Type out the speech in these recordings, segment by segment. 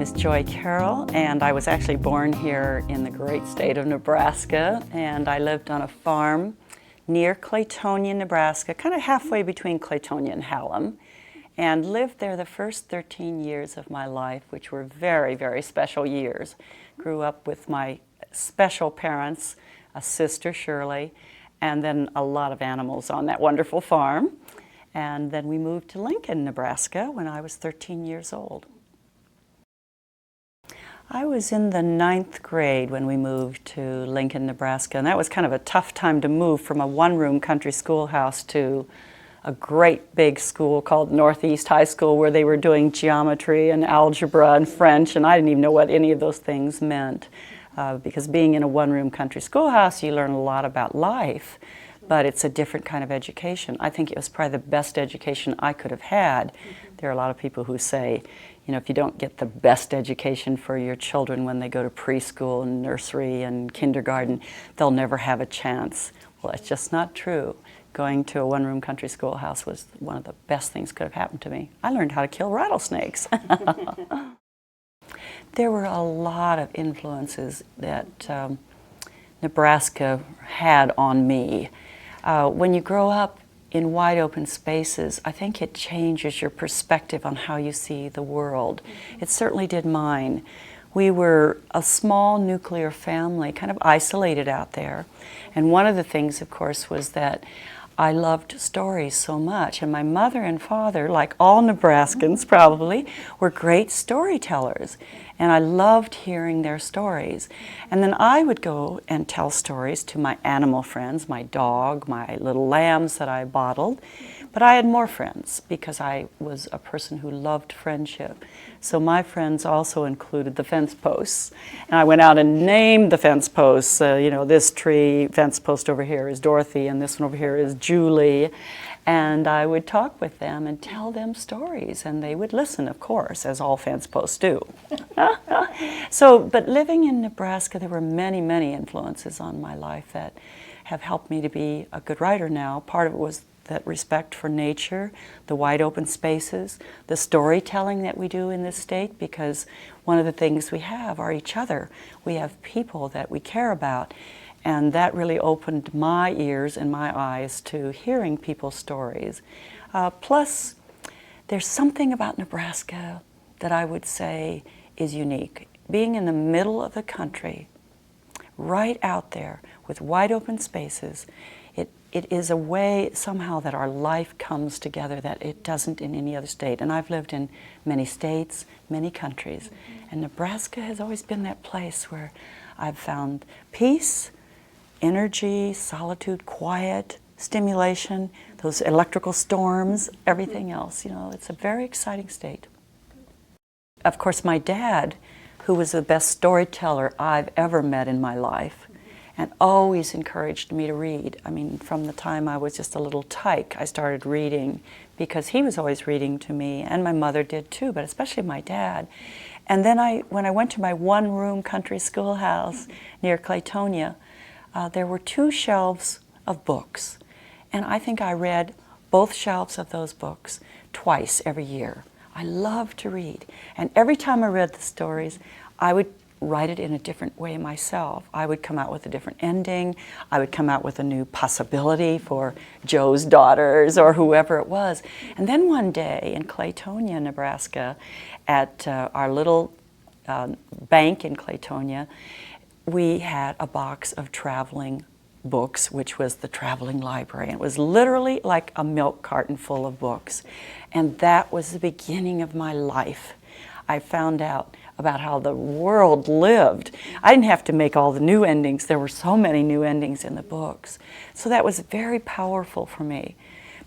name is Joy Carroll, and I was actually born here in the great state of Nebraska, and I lived on a farm near Claytonia, Nebraska, kind of halfway between Claytonia and Hallam, and lived there the first 13 years of my life, which were very, very special years. Grew up with my special parents, a sister, Shirley, and then a lot of animals on that wonderful farm. And then we moved to Lincoln, Nebraska when I was 13 years old. I was in the 9th grade when we moved to Lincoln, Nebraska, and that was kind of a tough time to move from a one-room country schoolhouse to a great big school called Northeast High School, where they were doing geometry and algebra and French, and I didn't even know what any of those things meant. Because being in a one-room country schoolhouse, you learn a lot about life, but it's a different kind of education. I think it was probably the best education I could have had. There are a lot of people who say, you know, if you don't get the best education for your children when they go to preschool and nursery and kindergarten, they'll never have a chance. Well, it's just not true. Going to a one-room country schoolhouse was one of the best things that could have happened to me. I learned how to kill rattlesnakes. There were a lot of influences that Nebraska had on me. When you grow up in wide open spaces, I think it changes your perspective on how you see the world. It certainly did mine. We were a small nuclear family, kind of isolated out there. And one of the things, of course, was that I loved stories so much. And my mother and father, like all Nebraskans probably, were great storytellers. And I loved hearing their stories. And then I would go and tell stories to my animal friends, my dog, my little lambs that I bottled. But I had more friends because I was a person who loved friendship. So my friends also included the fence posts. And I went out and named the fence posts. You know, this tree fence post over here is Dorothy, and this one over here is Julie. And I would talk with them and tell them stories, and they would listen, of course, as all fence posts do. But living in Nebraska, there were many, many influences on my life that have helped me to be a good writer now. Part of it was that respect for nature, the wide open spaces, the storytelling that we do in this state, because one of the things we have are each other. We have people that we care about. And that really opened my ears and my eyes to hearing people's stories. Plus, there's something about Nebraska that I would say is unique. Being in the middle of the country, right out there with wide open spaces, it is a way somehow that our life comes together that it doesn't in any other state. And I've lived in many states, many countries, and Nebraska has always been that place where I've found peace, energy, solitude, quiet, stimulation, those electrical storms, everything else. You know, it's a very exciting state. Of course, my dad, who was the best storyteller I've ever met in my life, and always encouraged me to read. I mean, from the time I was just a little tyke, I started reading because he was always reading to me, and my mother did too, but especially my dad. And then when I went to my one-room country schoolhouse near Claytonia, there were 2 shelves of books, and I think I read both shelves of those books twice every year. I loved to read, and every time I read the stories, I would write it in a different way myself. I would come out with a different ending. I would come out with a new possibility for Joe's daughters or whoever it was. And then one day in Claytonia, Nebraska, at our little bank in Claytonia, we had a box of traveling books, which was the traveling library. And it was literally like a milk carton full of books. And that was the beginning of my life. I found out about how the world lived. I didn't have to make all the new endings. There were so many new endings in the books. So that was very powerful for me.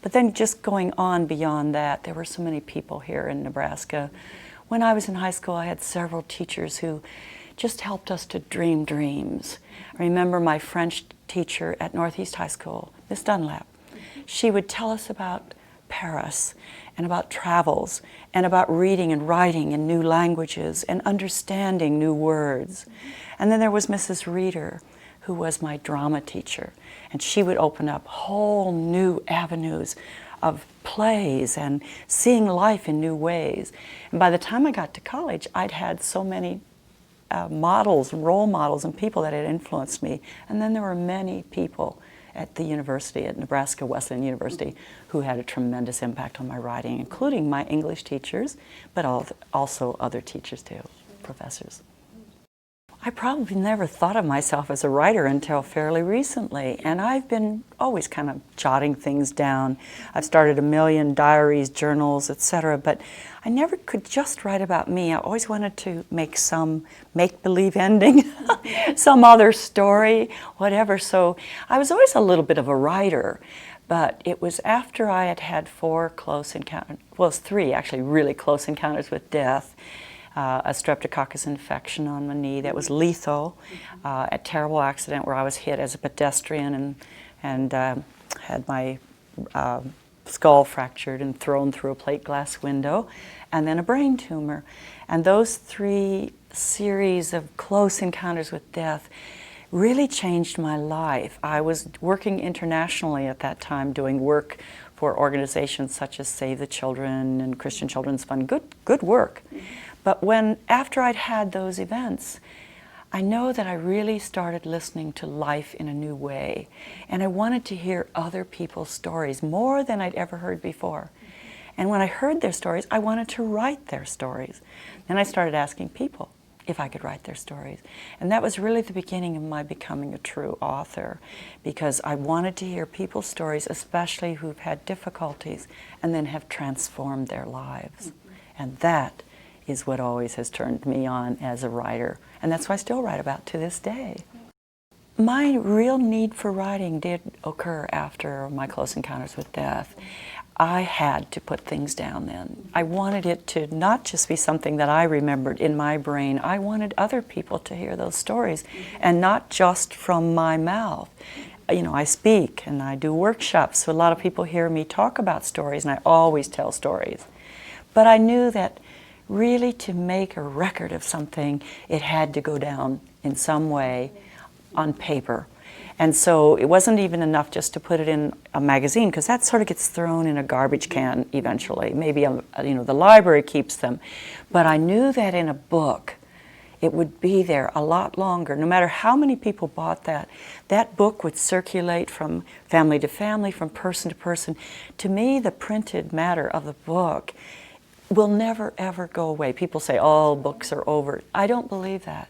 But then just going on beyond that, there were so many people here in Nebraska. When I was in high school, I had several teachers who just helped us to dream dreams. I remember my French teacher at Northeast High School, Miss Dunlap. She would tell us about Paris and about travels and about reading and writing in new languages and understanding new words. And then there was Mrs. Reeder, who was my drama teacher, and she would open up whole new avenues of plays and seeing life in new ways. And by the time I got to college, I'd had so many models, role models, and people that had influenced me. And then there were many people at the university, at Nebraska Wesleyan University, who had a tremendous impact on my writing, including my English teachers, but also other teachers too, professors. I probably never thought of myself as a writer until fairly recently, and I've been always kind of jotting things down. I've started a million diaries, journals, etc., but I never could just write about me. I always wanted to make some make-believe ending, some other story, whatever. So I was always a little bit of a writer, but it was after I had had 4 close encounters, well, it was 3 actually really close encounters with death. A streptococcus infection on my knee that was lethal, a terrible accident where I was hit as a pedestrian and had my skull fractured and thrown through a plate glass window, and then a brain tumor. And those 3 series of close encounters with death really changed my life. I was working internationally at that time, doing work for organizations such as Save the Children and Christian Children's Fund, good work. But after I'd had those events, I know that I really started listening to life in a new way. And I wanted to hear other people's stories more than I'd ever heard before. And when I heard their stories, I wanted to write their stories. Then I started asking people if I could write their stories. And that was really the beginning of my becoming a true author, because I wanted to hear people's stories, especially who've had difficulties and then have transformed their lives. And that is what always has turned me on as a writer. And that's what I still write about to this day. My real need for writing did occur after my close encounters with death. I had to put things down then. I wanted it to not just be something that I remembered in my brain. I wanted other people to hear those stories, and not just from my mouth. You know, I speak and I do workshops, so a lot of people hear me talk about stories, and I always tell stories. But I knew that really to make a record of something, it had to go down in some way on paper. And so it wasn't even enough just to put it in a magazine, because that sort of gets thrown in a garbage can eventually. Maybe the library keeps them. But I knew that in a book, it would be there a lot longer. No matter how many people bought that book would circulate from family to family, from person to person. To me, the printed matter of the book will never, ever go away. People say, oh, books are over. I don't believe that.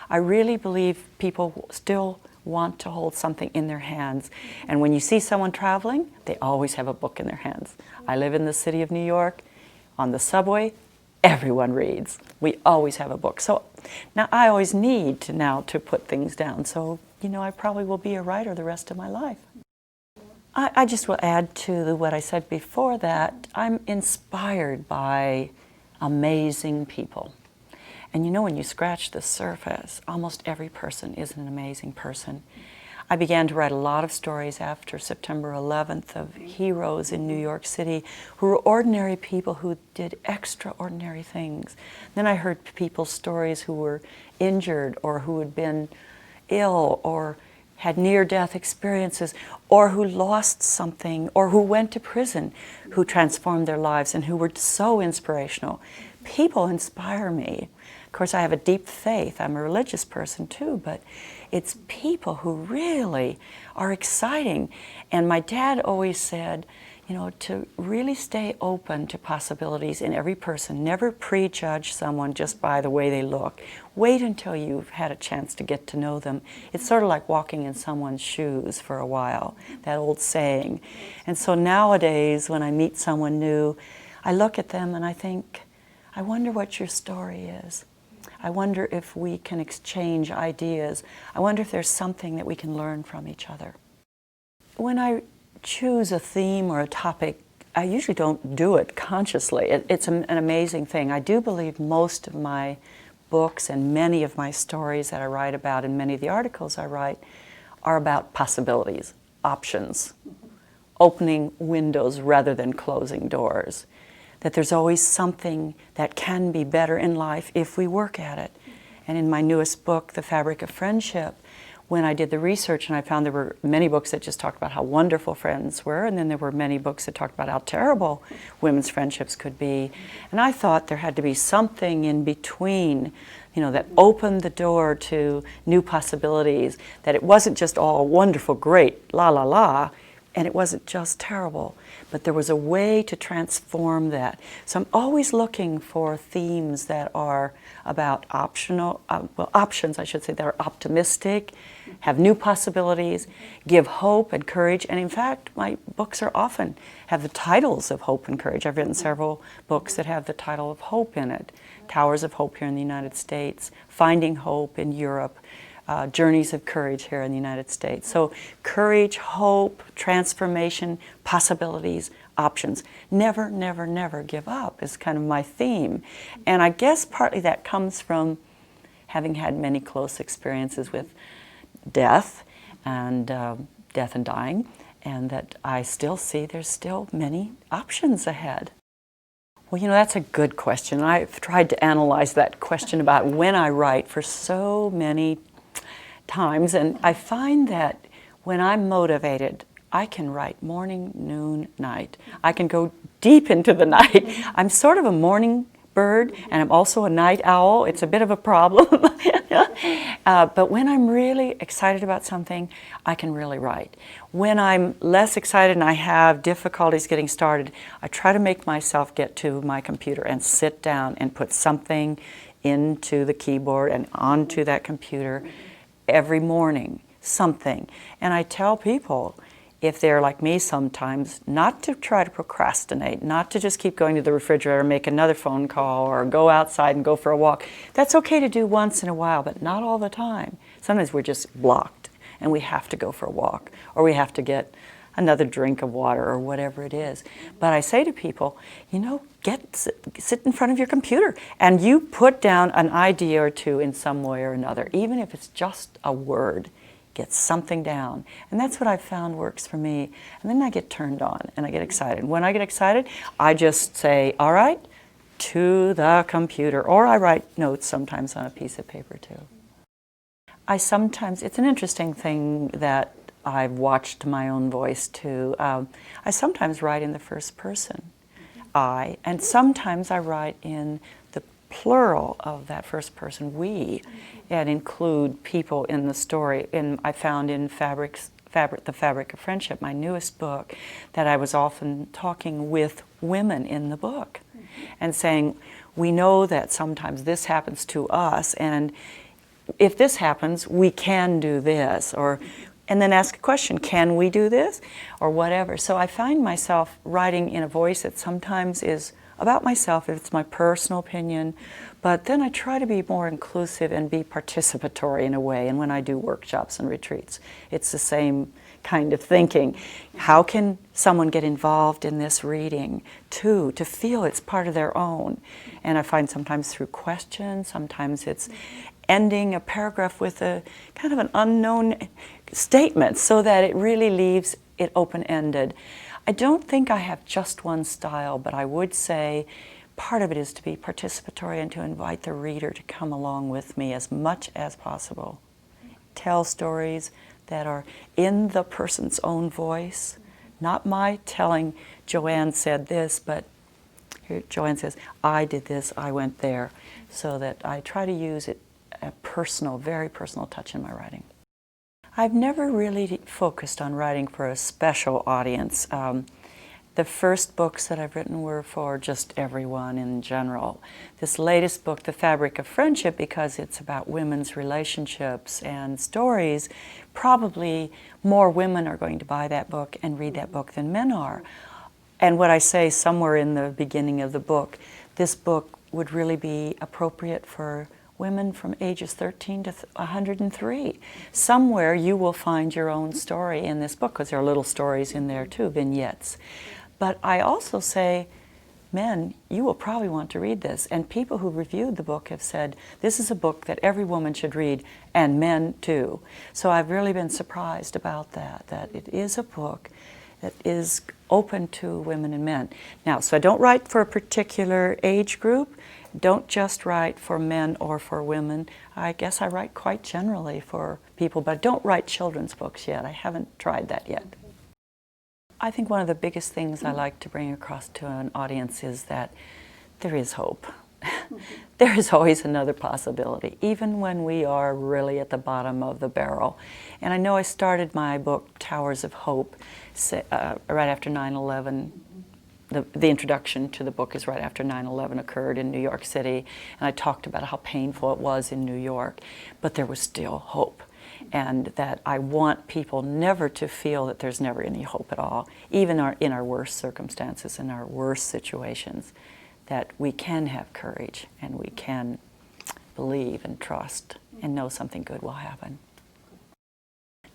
I really believe people still want to hold something in their hands. And when you see someone traveling, they always have a book in their hands. I live in the city of New York. On the subway, everyone reads. We always have a book. So now I always need to put things down. So, I probably will be a writer the rest of my life. I just will add to what I said before, that I'm inspired by amazing people. And when you scratch the surface, almost every person is an amazing person. I began to write a lot of stories after September 11th of heroes in New York City who were ordinary people who did extraordinary things. Then I heard people's stories who were injured or who had been ill or had near-death experiences, or who lost something, or who went to prison, who transformed their lives and who were so inspirational. People inspire me. Of course, I have a deep faith. I'm a religious person too, but it's people who really are exciting. And my dad always said, to really stay open to possibilities in every person. Never prejudge someone just by the way they look. Wait until you've had a chance to get to know them. It's sort of like walking in someone's shoes for a while, that old saying. And so nowadays, when I meet someone new, I look at them and I think, I wonder what your story is. I wonder if we can exchange ideas. I wonder if there's something that we can learn from each other. When I choose a theme or a topic, I usually don't do it consciously. It's an amazing thing. I do believe most of my books and many of my stories that I write about and many of the articles I write are about possibilities, options, opening windows rather than closing doors. That there's always something that can be better in life if we work at it. And in my newest book, The Fabric of Friendship, when I did the research, and I found there were many books that just talked about how wonderful friends were, and then there were many books that talked about how terrible women's friendships could be. And I thought there had to be something in between, that opened the door to new possibilities, that it wasn't just all wonderful, great, la la la, and it wasn't just terrible, but there was a way to transform that. So I'm always looking for themes that are about options, I should say, that are optimistic, have new possibilities, give hope and courage. And in fact, my books are often have the titles of hope and courage. I've written several books that have the title of hope in it. Towers of Hope here in the United States, Finding Hope in Europe, Journeys of Courage here in the United States. So courage, hope, transformation, possibilities, options. Never, never, never give up is kind of my theme. And I guess partly that comes from having had many close experiences with death and dying, and that I still see there's still many options ahead. Well, that's a good question. I've tried to analyze that question about when I write for so many times, and I find that when I'm motivated, I can write morning, noon, night. I can go deep into the night. I'm sort of a morning bird, and I'm also a night owl. It's a bit of a problem. But when I'm really excited about something, I can really write. When I'm less excited and I have difficulties getting started, I try to make myself get to my computer and sit down and put something into the keyboard and onto that computer every morning, something. And I tell people, if they're like me sometimes, not to try to procrastinate, not to just keep going to the refrigerator, make another phone call, or go outside and go for a walk. That's okay to do once in a while, but not all the time. Sometimes we're just blocked, and we have to go for a walk, or we have to get another drink of water, or whatever it is. But I say to people, sit in front of your computer, and you put down an idea or two in some way or another, even if it's just a word. Get something down. And that's what I've found works for me. And then I get turned on and I get excited. When I get excited, I just say, all right, to the computer. Or I write notes sometimes on a piece of paper too. It's an interesting thing that I've watched my own voice too. I sometimes write in the first person, I, and sometimes I write in the plural of that first person, we, and include people in the story. I found in The Fabric of Friendship, my newest book, that I was often talking with women in the book and saying, we know that sometimes this happens to us, and if this happens, we can do this, and then ask a question, can we do this, or whatever. So I find myself writing in a voice that sometimes is about myself, if it's my personal opinion, but then I try to be more inclusive and be participatory in a way. And when I do workshops and retreats, it's the same kind of thinking. How can someone get involved in this reading too, to feel it's part of their own? And I find sometimes through questions, sometimes it's ending a paragraph with a kind of an unknown statement so that it really leaves it open-ended. I don't think I have just one style, but I would say part of it is to be participatory and to invite the reader to come along with me as much as possible. Tell stories that are in the person's own voice, not my telling Joanne said this, but here Joanne says, I did this, I went there, so that I try to use it a personal, very personal touch in my writing. I've never really focused on writing for a special audience. The first books that I've written were for just everyone in general. This latest book, The Fabric of Friendship, because it's about women's relationships and stories, probably more women are going to buy that book and read that book than men are. And what I say somewhere in the beginning of the book, this book would really be appropriate for women from ages 13 to 103. Somewhere you will find your own story in this book, because there are little stories in there too, vignettes. But I also say, men, you will probably want to read this. And people who reviewed the book have said, this is a book that every woman should read, and men too. So I've really been surprised about that it is a book that is open to women and men. Now, so I don't write for a particular age group. don't just write for men or for women. I guess I write quite generally for people, but I don't write children's books yet. I haven't tried that yet. I think one of the biggest things I like to bring across to an audience is that there is hope. There is always another possibility, even when we are really at the bottom of the barrel. And I know I started my book, Towers of Hope, right after 9/11. The introduction to the book is right after 9/11 occurred in New York City, and I talked about how painful it was in New York, but there was still hope. And that I want people never to feel that there's never any hope at all, even in our worst circumstances, in our worst situations, that we can have courage and we can believe and trust and know something good will happen.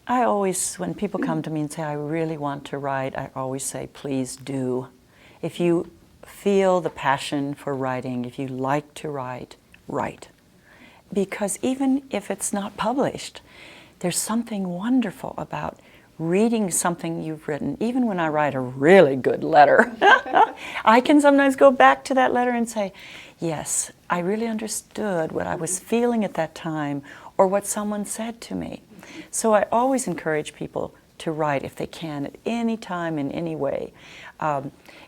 I always, when people come to me and say, I really want to write, I always say, please do. If you feel the passion for writing, if you like to write, write. Because even if it's not published, there's something wonderful about reading something you've written. Even when I write a really good letter, I can sometimes go back to that letter and say, yes, I really understood what I was feeling at that time or what someone said to me. So I always encourage people to write if they can, at any time, in any way.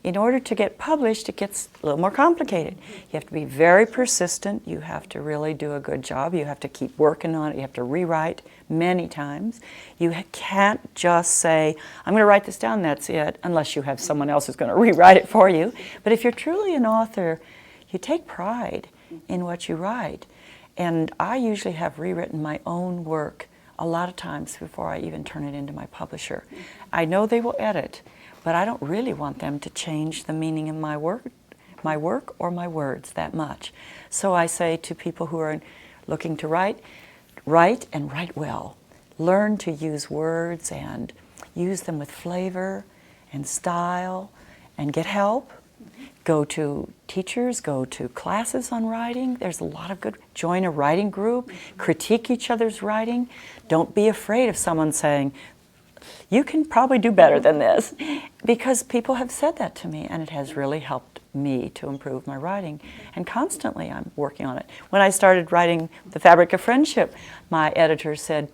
In order to get published, it gets a little more complicated. You have to be very persistent. You have to really do a good job. You have to keep working on it. You have to rewrite many times. You can't just say, I'm going to write this down, that's it, unless you have someone else who's going to rewrite it for you. But if you're truly an author, you take pride in what you write. And I usually have rewritten my own work a lot of times before I even turn it into my publisher. I know they will edit, but I don't really want them to change the meaning of my work or my words that much. So I say to people who are looking to write and write well. Learn to use words and use them with flavor and style and get help. Go to teachers, go to classes on writing. There's a lot of good. Join a writing group, critique each other's writing. Don't be afraid of someone saying, you can probably do better than this, because people have said that to me, and it has really helped me to improve my writing. And constantly I'm working on it. When I started writing The Fabric of Friendship, my editor said,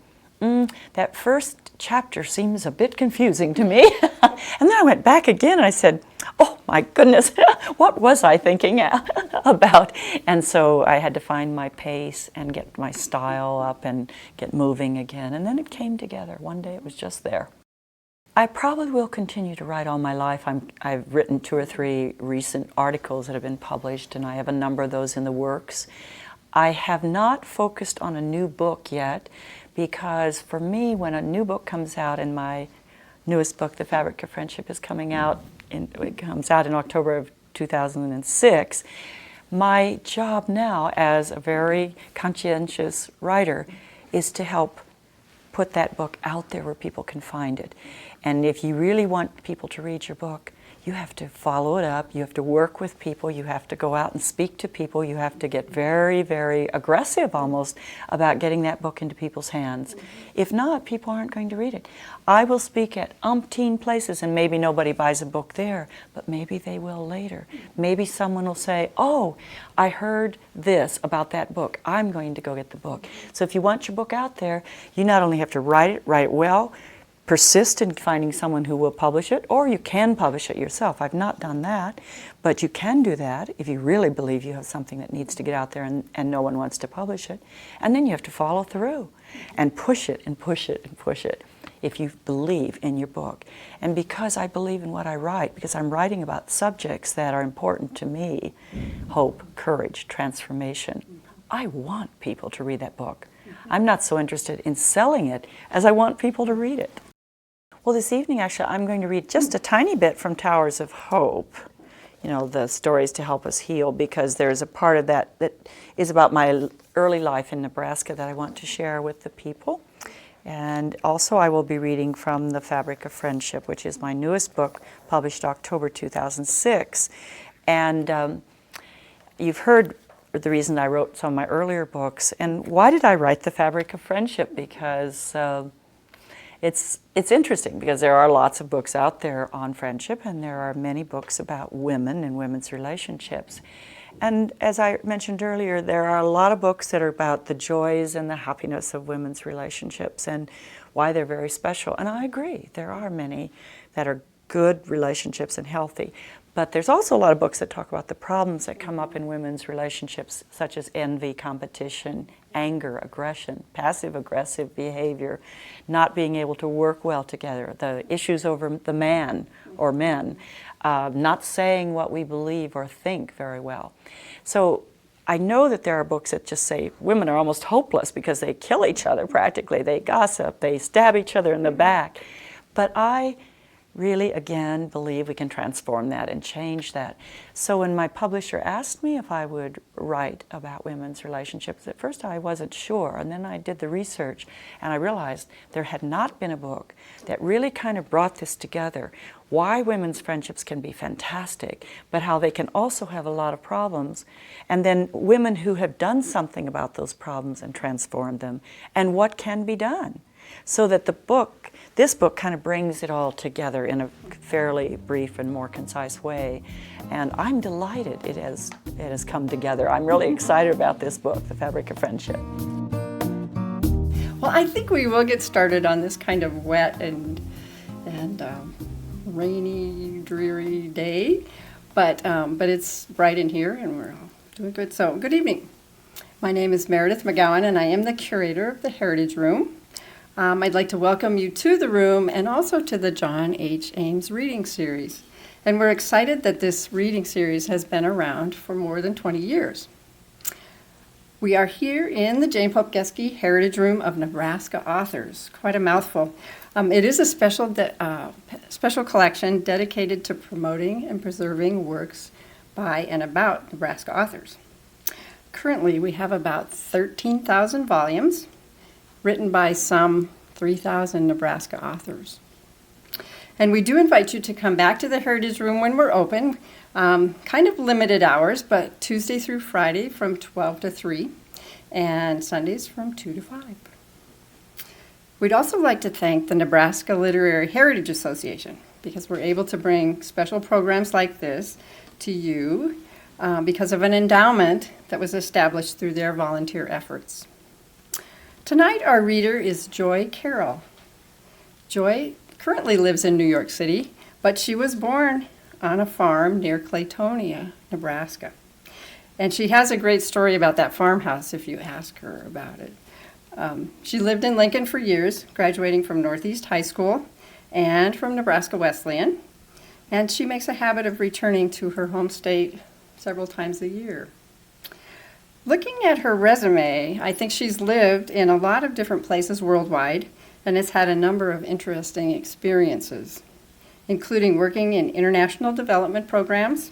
that first chapter seems a bit confusing to me. And then I went back again and I said, oh my goodness, what was I thinking about? And so I had to find my pace and get my style up and get moving again. And then it came together. One day it was just there. I probably will continue to write all my life. I've written 2 or 3 recent articles that have been published, and I have a number of those in the works. I have not focused on a new book yet, because for me, when a new book comes out, and my newest book, The Fabric of Friendship, is coming out, it comes out in October of 2006, my job now as a very conscientious writer is to help put that book out there where people can find it. And if you really want people to read your book, you have to follow it up, you have to work with people, you have to go out and speak to people, you have to get very, very aggressive almost about getting that book into people's hands. If not, people aren't going to read it. I will speak at umpteen places and maybe nobody buys a book there, but maybe they will later. Maybe someone will say, oh, I heard this about that book, I'm going to go get the book. So if you want your book out there, you not only have to write it well, persist in finding someone who will publish it, or you can publish it yourself. I've not done that, but you can do that if you really believe you have something that needs to get out there and no one wants to publish it. And then you have to follow through and push it and push it and push it if you believe in your book. And because I believe in what I write, because I'm writing about subjects that are important to me, hope, courage, transformation, I want people to read that book. I'm not so interested in selling it as I want people to read it. Well, this evening, actually, I'm going to read just a tiny bit from Towers of Hope, you know, the stories to help us heal, because there's a part of that that is about my early life in Nebraska that I want to share with the people. And also I will be reading from The Fabric of Friendship, which is my newest book, published October 2006. And you've heard the reason I wrote some of my earlier books. And why did I write The Fabric of Friendship? Because it's interesting, because there are lots of books out there on friendship, and there are many books about women and women's relationships. And as I mentioned earlier, there are a lot of books that are about the joys and the happiness of women's relationships and why they're very special. And I agree, there are many that are good relationships and healthy. But there's also a lot of books that talk about the problems that come up in women's relationships, such as envy, competition, anger, aggression, passive-aggressive behavior, not being able to work well together, the issues over the man or men, not saying what we believe or think very well. So I know that there are books that just say women are almost hopeless because they kill each other practically. They gossip, they stab each other in the back. But I really, again, believe we can transform that and change that. So when my publisher asked me if I would write about women's relationships, at first I wasn't sure, and then I did the research, and I realized there had not been a book that really kind of brought this together. Why women's friendships can be fantastic, but how they can also have a lot of problems, and then women who have done something about those problems and transformed them, and what can be done. So that this book kind of brings it all together in a fairly brief and more concise way. And I'm delighted it has come together. I'm really excited about this book, The Fabric of Friendship. Well, I think we will get started on this kind of wet and rainy, dreary day, but it's bright in here and we're all doing good. So, good evening. My name is Meredith McGowan and I am the curator of the Heritage Room. I'd like to welcome you to the room and also to the John H. Ames reading series. And we're excited that this reading series has been around for more than 20 years. We are here in the Jane Pope Geske Heritage Room of Nebraska Authors. Quite a mouthful. It is a special collection dedicated to promoting and preserving works by and about Nebraska authors. Currently, we have about 13,000 volumes written by some 3,000 Nebraska authors. And we do invite you to come back to the Heritage Room when we're open, kind of limited hours, but Tuesday through Friday from 12 to 3, and Sundays from 2 to 5. We'd also like to thank the Nebraska Literary Heritage Association, because we're able to bring special programs like this to you because of an endowment that was established through their volunteer efforts. Tonight, our reader is Joy Carroll. Joy currently lives in New York City, but she was born on a farm near Claytonia, Nebraska. And she has a great story about that farmhouse if you ask her about it. She lived in Lincoln for years, graduating from Northeast High School and from Nebraska Wesleyan. And she makes a habit of returning to her home state several times a year. Looking at her resume, I think she's lived in a lot of different places worldwide and has had a number of interesting experiences, including working in international development programs,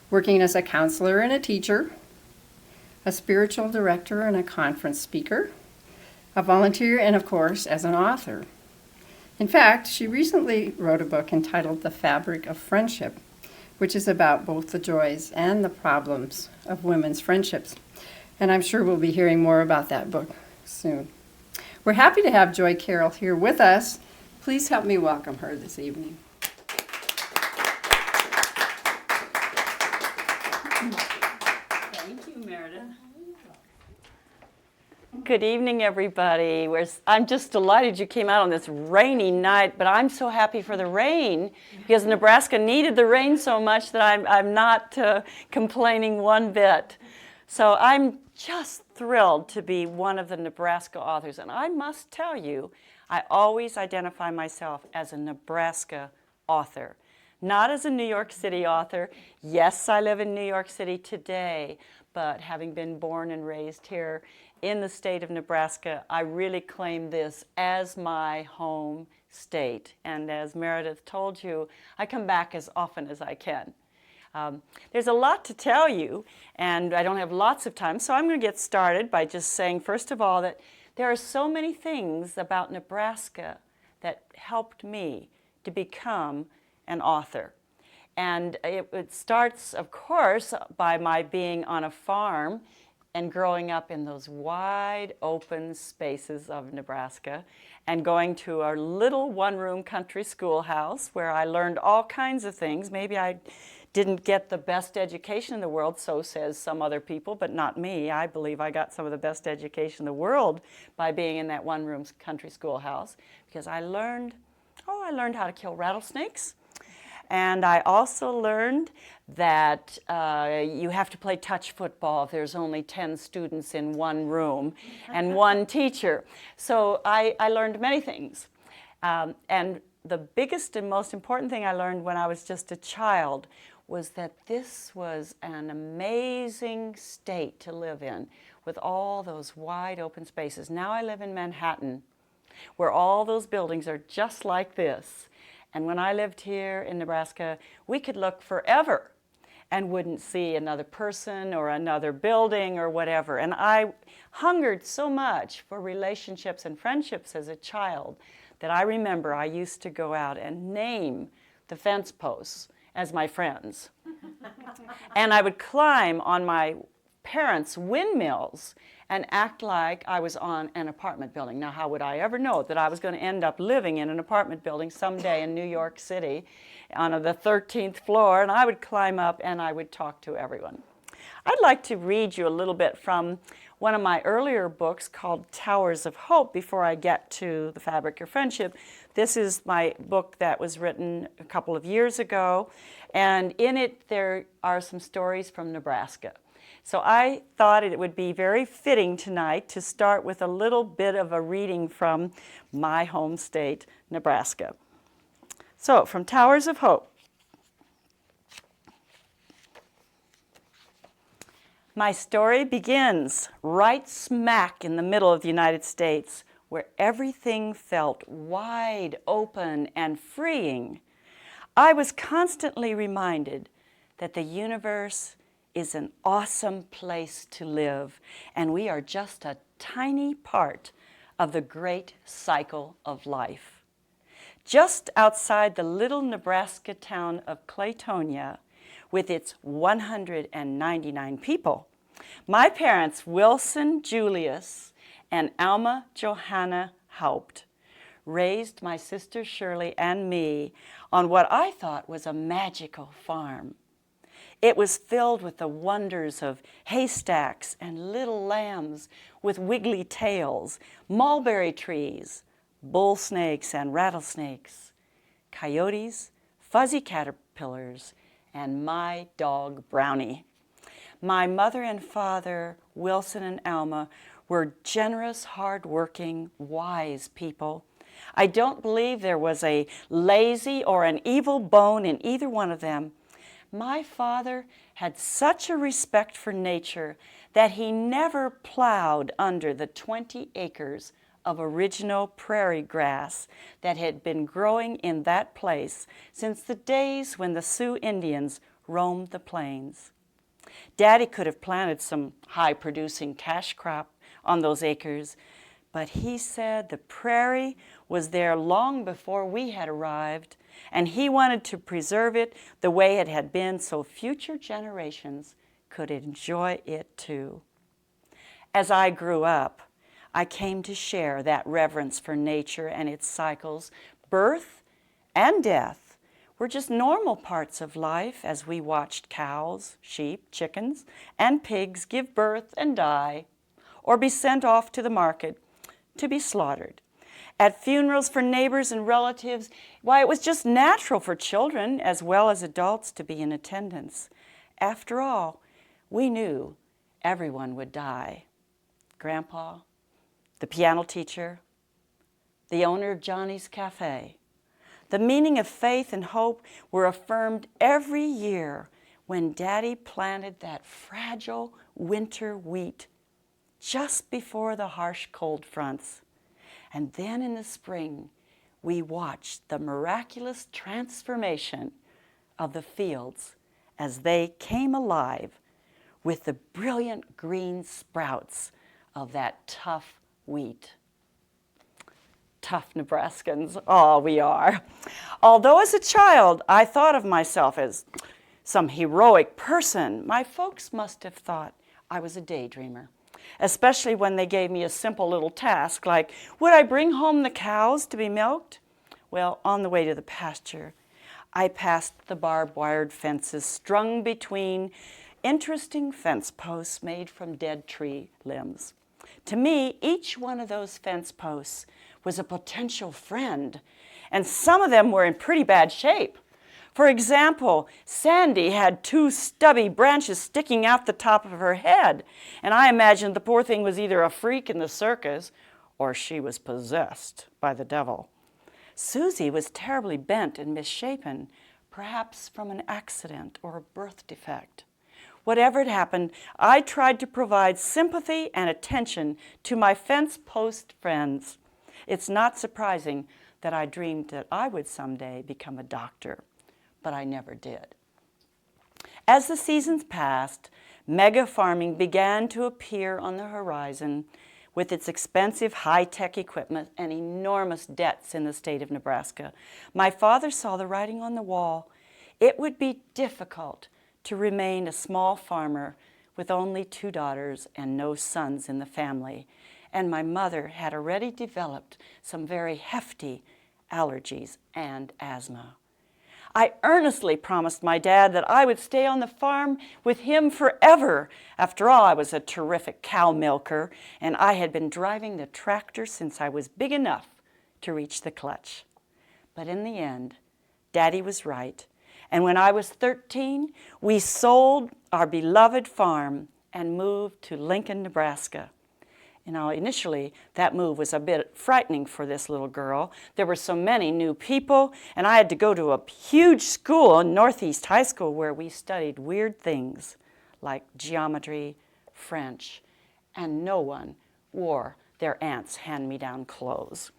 working as a counselor and a teacher, a spiritual director and a conference speaker, a volunteer, and of course, as an author. In fact, she recently wrote a book entitled The Fabric of Friendship, which is about both the joys and the problems of women's friendships. And I'm sure we'll be hearing more about that book soon. We're happy to have Joy Carroll here with us. Please help me welcome her this evening. Thank you, Meredith. Good evening, everybody. I'm just delighted you came out on this rainy night, but I'm so happy for the rain because Nebraska needed the rain so much that I'm not complaining one bit. So I'm just thrilled to be one of the Nebraska authors. And I must tell you, I always identify myself as a Nebraska author, not as a New York City author. Yes, I live in New York City today, but having been born and raised here in the state of Nebraska, I really claim this as my home state. And as Meredith told you, I come back as often as I can. There's a lot to tell you, and I don't have lots of time, so I'm going to get started by just saying, first of all, that there are so many things about Nebraska that helped me to become an author. And it starts, of course, by my being on a farm and growing up in those wide open spaces of Nebraska and going to a little one-room country schoolhouse where I learned all kinds of things. Maybe I Didn't get the best education in the world, so says some other people, but not me. I believe I got some of the best education in the world by being in that one-room country schoolhouse, because I learned how to kill rattlesnakes. And I also learned that you have to play touch football if there's only 10 students in one room and one teacher. So I learned many things. And the biggest and most important thing I learned when I was just a child was that this was an amazing state to live in, with all those wide open spaces. Now I live in Manhattan, where all those buildings are just like this. And when I lived here in Nebraska, we could look forever and wouldn't see another person or another building or whatever. And I hungered so much for relationships and friendships as a child that I remember I used to go out and name the fence posts as my friends. And I would climb on my parents' windmills and act like I was on an apartment building. Now, how would I ever know that I was going to end up living in an apartment building someday in New York City on the 13th floor? And I would climb up and I would talk to everyone. I'd like to read you a little bit from one of my earlier books called Towers of Hope before I get to The Fabric of Friendship. This is my book that was written a couple of years ago, and in it there are some stories from Nebraska. So I thought it would be very fitting tonight to start with a little bit of a reading from my home state, Nebraska. So, from Towers of Hope. My story begins right smack in the middle of the United States, where everything felt wide open and freeing. I was constantly reminded that the universe is an awesome place to live, and we are just a tiny part of the great cycle of life. Just outside the little Nebraska town of Claytonia, with its 199 people, my parents, Wilson Julius and Alma Johanna Haupt, raised my sister Shirley and me on what I thought was a magical farm. It was filled with the wonders of haystacks and little lambs with wiggly tails, mulberry trees, bull snakes and rattlesnakes, coyotes, fuzzy caterpillars, and my dog Brownie. My mother and father, Wilson and Alma, were generous, hard-working, wise people. I don't believe there was a lazy or an evil bone in either one of them. My father had such a respect for nature that he never plowed under the 20 acres of original prairie grass that had been growing in that place since the days when the Sioux Indians roamed the plains. Daddy could have planted some high-producing cash crop on those acres, but he said the prairie was there long before we had arrived, and he wanted to preserve it the way it had been so future generations could enjoy it too. As I grew up, I came to share that reverence for nature and its cycles. Birth and death were just normal parts of life as we watched cows, sheep, chickens, and pigs give birth and die, or be sent off to the market to be slaughtered. At funerals for neighbors and relatives, why, it was just natural for children as well as adults to be in attendance. After all, we knew everyone would die. Grandpa, the piano teacher, the owner of Johnny's Cafe. The meaning of faith and hope were affirmed every year when Daddy planted that fragile winter wheat just before the harsh cold fronts. And then in the spring, we watched the miraculous transformation of the fields as they came alive with the brilliant green sprouts of that tough wheat. Tough Nebraskans, oh, we are. Although as a child, I thought of myself as some heroic person, my folks must have thought I was a daydreamer, especially when they gave me a simple little task like, would I bring home the cows to be milked? Well, on the way to the pasture, I passed the barbed wired fences strung between interesting fence posts made from dead tree limbs. To me, each one of those fence posts was a potential friend, and some of them were in pretty bad shape. For example, Sandy had 2 stubby branches sticking out the top of her head, and I imagined the poor thing was either a freak in the circus or she was possessed by the devil. Susie was terribly bent and misshapen, perhaps from an accident or a birth defect. Whatever had happened, I tried to provide sympathy and attention to my fence post friends. It's not surprising that I dreamed that I would someday become a doctor, but I never did. As the seasons passed, mega farming began to appear on the horizon with its expensive high-tech equipment and enormous debts in the state of Nebraska. My father saw the writing on the wall. It would be difficult to remain a small farmer with only 2 daughters and no sons in the family, and my mother had already developed some very hefty allergies and asthma. I earnestly promised my dad that I would stay on the farm with him forever. After all, I was a terrific cow milker, and I had been driving the tractor since I was big enough to reach the clutch. But in the end, Daddy was right, and when I was 13, we sold our beloved farm and moved to Lincoln, Nebraska. Initially, that move was a bit frightening for this little girl. There were so many new people, and I had to go to a huge school, Northeast High School, where we studied weird things like geometry, French, and no one wore their aunt's hand-me-down clothes.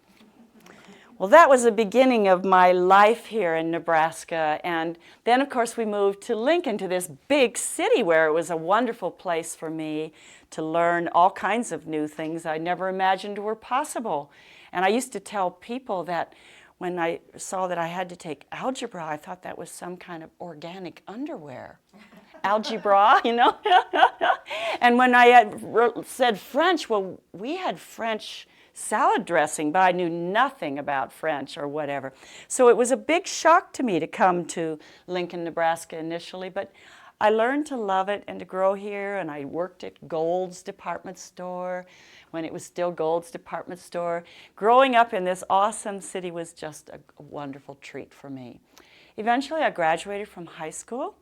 Well, that was the beginning of my life here in Nebraska, and then, of course, we moved to Lincoln, to this big city where it was a wonderful place for me to learn all kinds of new things I never imagined were possible. And I used to tell people that when I saw that I had to take algebra, I thought that was some kind of organic underwear. Algebra, And when I had said French, well, we had French salad dressing, but I knew nothing about French or whatever. So it was a big shock to me to come to Lincoln, Nebraska initially, but I learned to love it and to grow here, and I worked at Gold's department store when it was still Gold's department store. Growing up in this awesome city was just a wonderful treat for me. Eventually, I graduated from high school,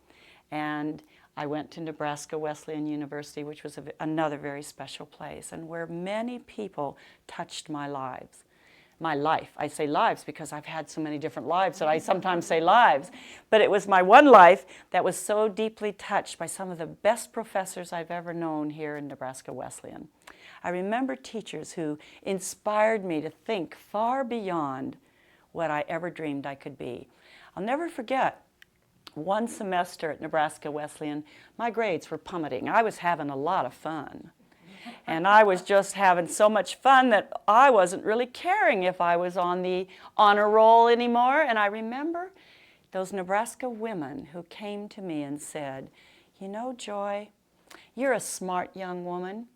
and I went to Nebraska Wesleyan University, which was another very special place, and where many people touched my life. I say lives because I've had so many different lives that I sometimes say lives. But it was my one life that was so deeply touched by some of the best professors I've ever known here in Nebraska Wesleyan. I remember teachers who inspired me to think far beyond what I ever dreamed I could be. I'll never forget one semester at Nebraska Wesleyan, my grades were plummeting. I was having a lot of fun. And I was just having so much fun that I wasn't really caring if I was on the honor roll anymore. And I remember those Nebraska women who came to me and said, "You know, Joy, you're a smart young woman.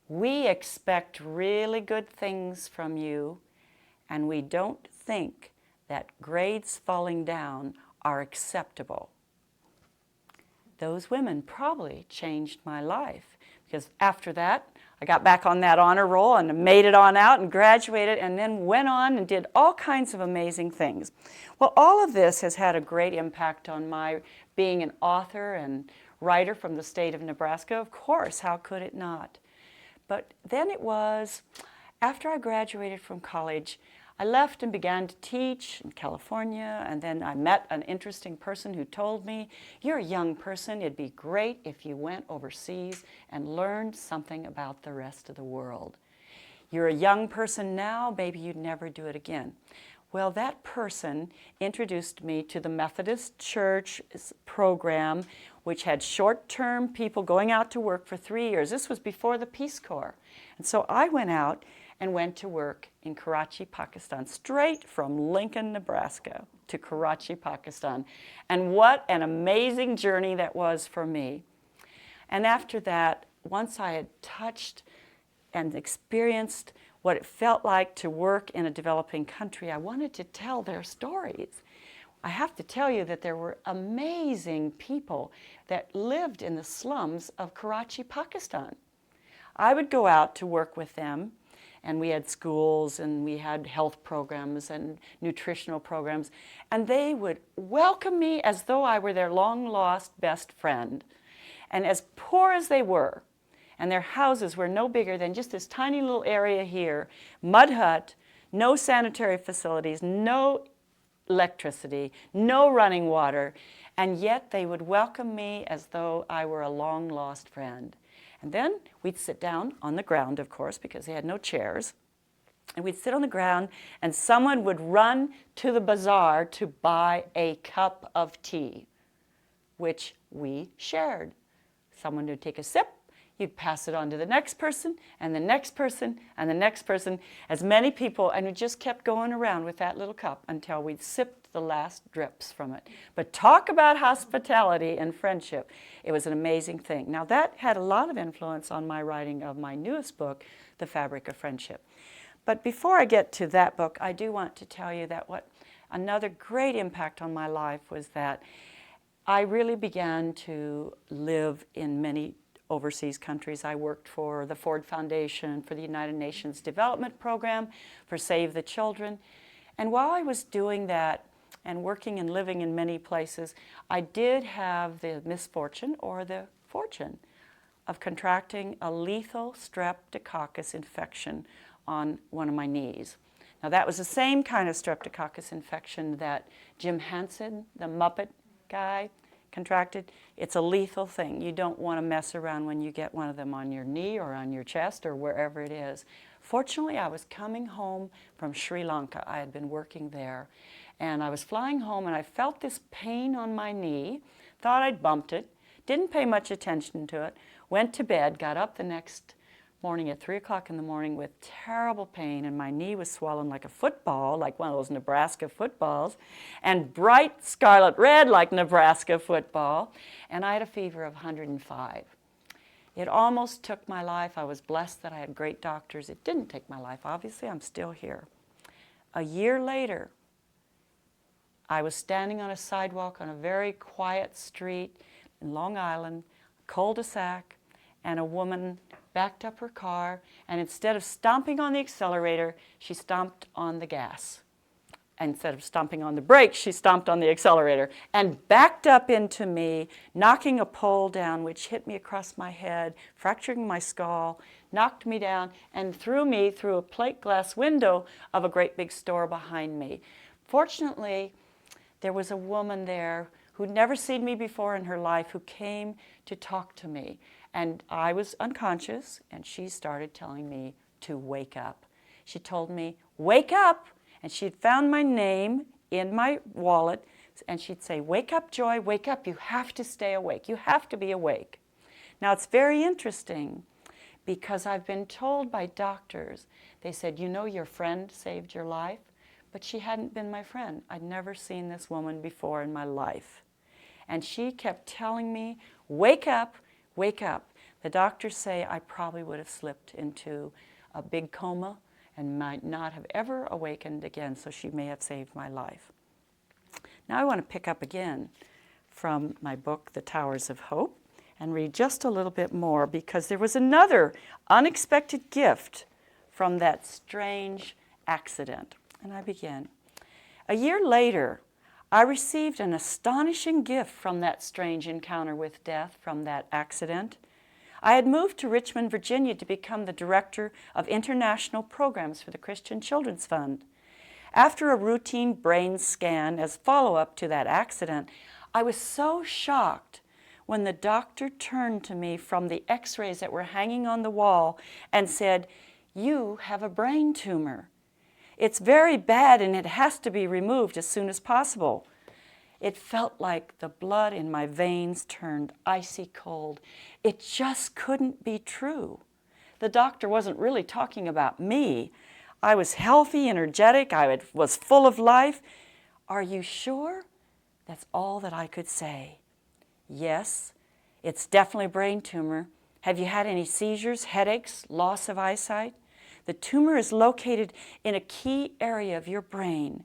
We expect really good things from you, and we don't think that grades falling down are acceptable." Those women probably changed my life, because after that, I got back on that honor roll and made it on out and graduated, and then went on and did all kinds of amazing things. Well, all of this has had a great impact on my being an author and writer from the state of Nebraska. Of course, how could it not? But then it was, after I graduated from college, I left and began to teach in California, and then I met an interesting person who told me, "You're a young person, it'd be great if you went overseas and learned something about the rest of the world. You're a young person now, maybe you'd never do it again." Well, that person introduced me to the Methodist Church program, which had short-term people going out to work for 3 years. This was before the Peace Corps. And so I went out and went to work in Karachi, Pakistan, straight from Lincoln, Nebraska to Karachi, Pakistan. And what an amazing journey that was for me. And after that, once I had touched and experienced what it felt like to work in a developing country, I wanted to tell their stories. I have to tell you that there were amazing people that lived in the slums of Karachi, Pakistan. I would go out to work with them, and we had schools and we had health programs and nutritional programs, and they would welcome me as though I were their long-lost best friend. And as poor as they were, and their houses were no bigger than just this tiny little area here, mud hut, no sanitary facilities, no electricity, no running water, and yet they would welcome me as though I were a long-lost friend. And then we'd sit down on the ground, of course, because they had no chairs. And we'd sit on the ground, and someone would run to the bazaar to buy a cup of tea, which we shared. Someone would take a sip, you'd pass it on to the next person, and the next person, and the next person, as many people, and we just kept going around with that little cup until we'd sipped the last drips from it. But talk about hospitality and friendship. It was an amazing thing. Now that had a lot of influence on my writing of my newest book, The Fabric of Friendship. But before I get to that book, I do want to tell you that what another great impact on my life was that I really began to live in many overseas countries. I worked for the Ford Foundation, for the United Nations Development Program, for Save the Children. And while I was doing that and working and living in many places, I did have the misfortune or the fortune of contracting a lethal streptococcus infection on one of my knees. Now that was the same kind of streptococcus infection that Jim Henson, the Muppet guy, contracted. It's a lethal thing. You don't want to mess around when you get one of them on your knee or on your chest or wherever it is. Fortunately, I was coming home from Sri Lanka. I had been working there, and I was flying home, and I felt this pain on my knee, thought I'd bumped it, didn't pay much attention to it, went to bed, got up the next morning at 3 o'clock in the morning with terrible pain, and my knee was swollen like a football, like one of those Nebraska footballs, and bright scarlet red like Nebraska football, and I had a fever of 105. It almost took my life. I was blessed that I had great doctors. It didn't take my life. Obviously, I'm still here. A year later, I was standing on a sidewalk on a very quiet street in Long Island, cul-de-sac, and a woman backed up her car, and instead of stomping on the accelerator, she stomped on the gas. Instead of stomping on the brakes, she stomped on the accelerator and backed up into me, knocking a pole down, which hit me across my head, fracturing my skull, knocked me down, and threw me through a plate glass window of a great big store behind me. Fortunately, there was a woman there who'd never seen me before in her life who came to talk to me. And I was unconscious, and she started telling me to wake up. She told me, "Wake up!" And she'd found my name in my wallet, and she'd say, "Wake up, Joy, wake up. You have to stay awake. You have to be awake." Now, it's very interesting because I've been told by doctors, they said, "You know, your friend saved your life," but she hadn't been my friend. I'd never seen this woman before in my life. And she kept telling me, "Wake up, wake up." The doctors say I probably would have slipped into a big coma and might not have ever awakened again, so she may have saved my life. Now I want to pick up again from my book, The Towers of Hope, and read just a little bit more because there was another unexpected gift from that strange accident. And I begin. A year later, I received an astonishing gift from that strange encounter with death, from that accident. I had moved to Richmond, Virginia to become the director of international programs for the Christian Children's Fund. After a routine brain scan as follow-up to that accident, I was so shocked when the doctor turned to me from the x-rays that were hanging on the wall and said, "You have a brain tumor. It's very bad and it has to be removed as soon as possible." It felt like the blood in my veins turned icy cold. It just couldn't be true. The doctor wasn't really talking about me. I was healthy, energetic, I was full of life. "Are you sure?" That's all that I could say. "Yes, it's definitely a brain tumor. Have you had any seizures, headaches, loss of eyesight? The tumor is located in a key area of your brain."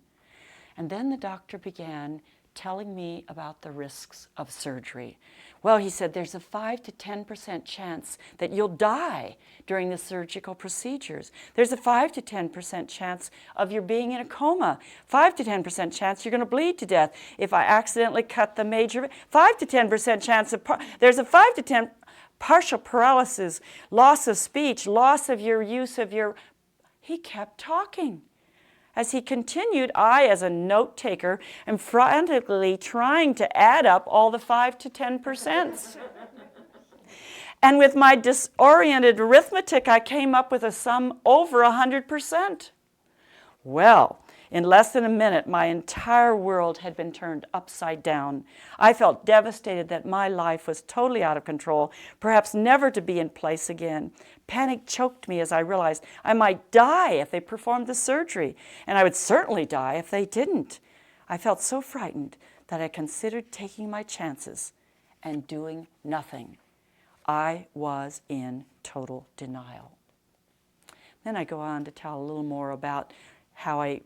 And then the doctor began telling me about the risks of surgery. Well, he said, there's a 5 to 10% chance that you'll die during the surgical procedures. There's a 5 to 10% chance of your being in a coma. 5 to 10% chance you're going to bleed to death if I accidentally cut the major. 5 to 10% chance of, there's a 5 to 10 partial paralysis, loss of speech, loss of your use of your. He kept talking. As he continued, I, as a note taker, am frantically trying to add up all the 5 to 10%. And with my disoriented arithmetic, I came up with a sum over 100%. Well, in less than a minute, my entire world had been turned upside down. I felt devastated that my life was totally out of control, perhaps never to be in place again. Panic choked me as I realized I might die if they performed the surgery, and I would certainly die if they didn't. I felt so frightened that I considered taking my chances and doing nothing. I was in total denial. Then I go on to tell a little more about how I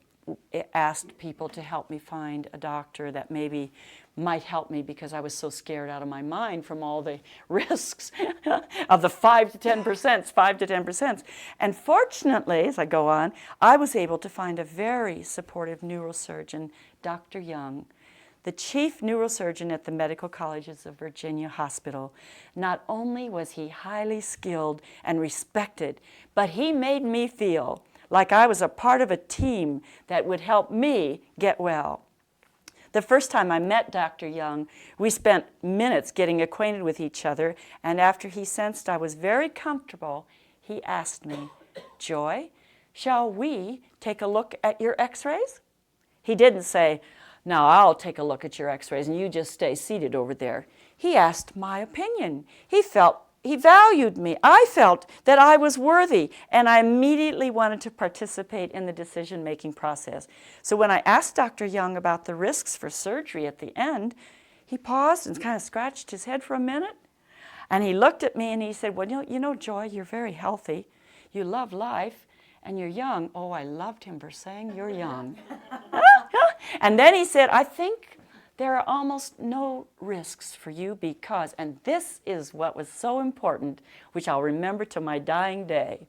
asked people to help me find a doctor that maybe might help me because I was so scared out of my mind from all the risks of the 5 to 10%, 5 to 10%. And fortunately, as I go on, I was able to find a very supportive neurosurgeon, Dr. Young, the chief neurosurgeon at the Medical Colleges of Virginia Hospital. Not only was he highly skilled and respected, but he made me feel like I was a part of a team that would help me get well. The first time I met Dr. Young, we spent minutes getting acquainted with each other, and after he sensed I was very comfortable, he asked me, "Joy, shall we take a look at your x-rays?" He didn't say, "Now I'll take a look at your x-rays and you just stay seated over there." He asked my opinion. He valued me. I felt that I was worthy, and I immediately wanted to participate in the decision-making process. So when I asked Dr. Young about the risks for surgery at the end, he paused and kind of scratched his head for a minute, and he looked at me and he said, "Well, you know, Joy, you're very healthy. You love life, and you're young." Oh, I loved him for saying you're young. And then he said, "I think there are almost no risks for you because," and this is what was so important, which I'll remember to my dying day,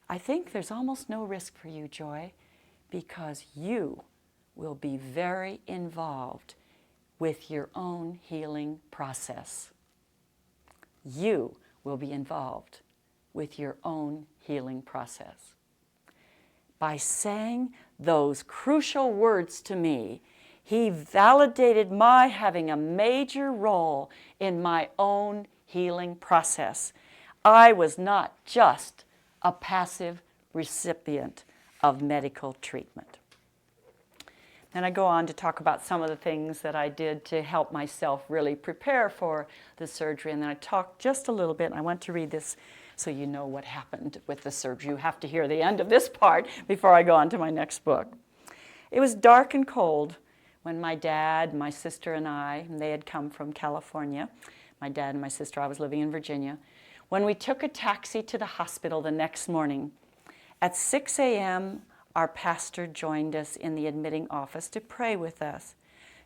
"I think there's almost no risk for you, Joy, because you will be very involved with your own healing process. You will be involved with your own healing process." By saying those crucial words to me, he validated my having a major role in my own healing process. I was not just a passive recipient of medical treatment. Then I go on to talk about some of the things that I did to help myself really prepare for the surgery. And then I talked just a little bit, and I want to read this so you know what happened with the surgery. You have to hear the end of this part before I go on to my next book. It was dark and cold when my dad, my sister, and they had come from California. My dad and my sister, I was living in Virginia. When we took a taxi to the hospital the next morning, at 6 a.m., our pastor joined us in the admitting office to pray with us.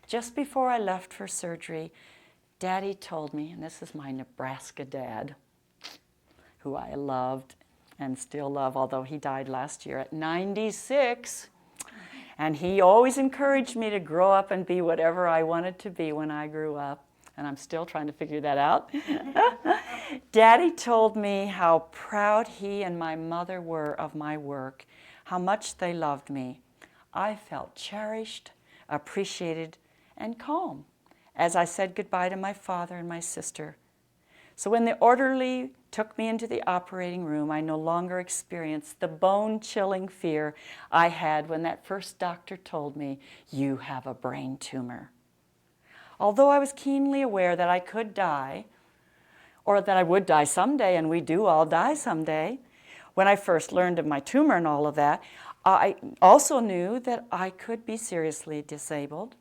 Just before I left for surgery, Daddy told me, and this is my Nebraska dad, who I loved and still love, although he died last year at 96. And he always encouraged me to grow up and be whatever I wanted to be when I grew up. And I'm still trying to figure that out. Daddy told me how proud he and my mother were of my work, how much they loved me. I felt cherished, appreciated, and calm as I said goodbye to my father and my sister. So when the orderly took me into the operating room, I no longer experienced the bone-chilling fear I had when that first doctor told me, "You have a brain tumor." Although I was keenly aware that I could die, or that I would die someday, and we do all die someday, when I first learned of my tumor and all of that, I also knew that I could be seriously disabled,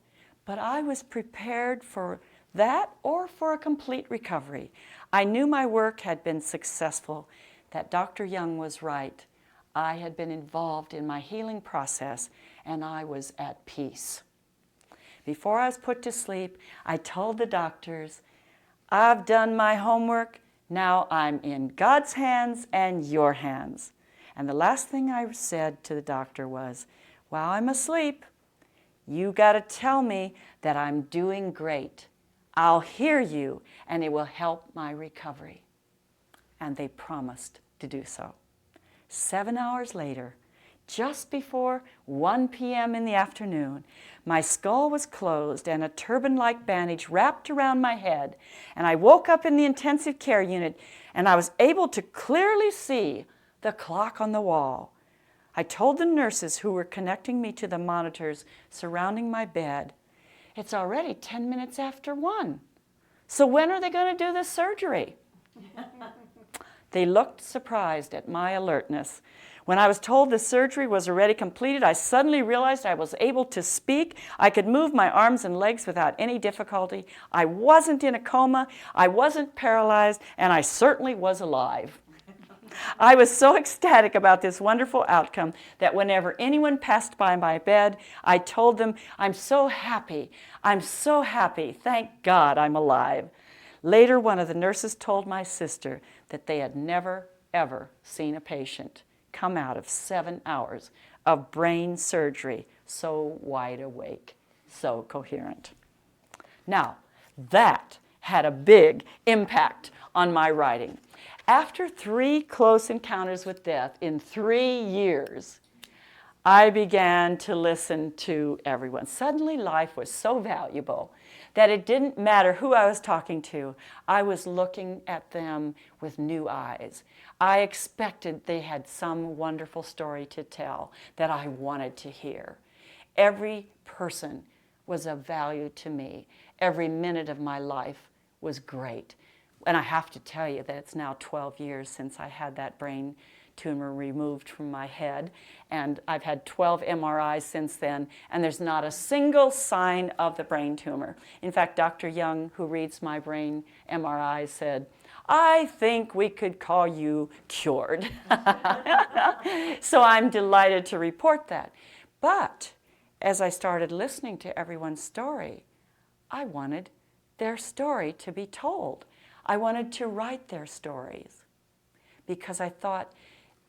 but I was prepared for that or for a complete recovery. I knew my work had been successful, that Dr. Young was right. I had been involved in my healing process, and I was at peace. Before I was put to sleep, I told the doctors, I've done my homework, now I'm in God's hands and your hands. And the last thing I said to the doctor was, while I'm asleep, you got to tell me that I'm doing great. I'll hear you, and it will help my recovery. And they promised to do so. 7 hours later, just before 1 p.m. in the afternoon, my skull was closed and a turban-like bandage wrapped around my head, and I woke up in the intensive care unit, and I was able to clearly see the clock on the wall. I told the nurses who were connecting me to the monitors surrounding my bed, it's already 10 minutes after 1. So when are they going to do the surgery? They looked surprised at my alertness. When I was told the surgery was already completed, I suddenly realized I was able to speak. I could move my arms and legs without any difficulty. I wasn't in a coma, I wasn't paralyzed, and I certainly was alive. I was so ecstatic about this wonderful outcome that whenever anyone passed by my bed, I told them, I'm so happy, thank God I'm alive. Later, one of the nurses told my sister that they had never, ever seen a patient come out of 7 hours of brain surgery so wide awake, so coherent. Now, that had a big impact on my writing. After 3 close encounters with death in 3 years, I began to listen to everyone. Suddenly life was so valuable that it didn't matter who I was talking to. I was looking at them with new eyes. I expected they had some wonderful story to tell that I wanted to hear. Every person was of value to me. Every minute of my life was great. And I have to tell you that it's now 12 years since I had that brain tumor removed from my head, and I've had 12 MRIs since then, and there's not a single sign of the brain tumor. In fact, Dr. Young, who reads my brain MRI, said, I think we could call you cured. So I'm delighted to report that. But as I started listening to everyone's story, I wanted their story to be told. I wanted to write their stories because I thought,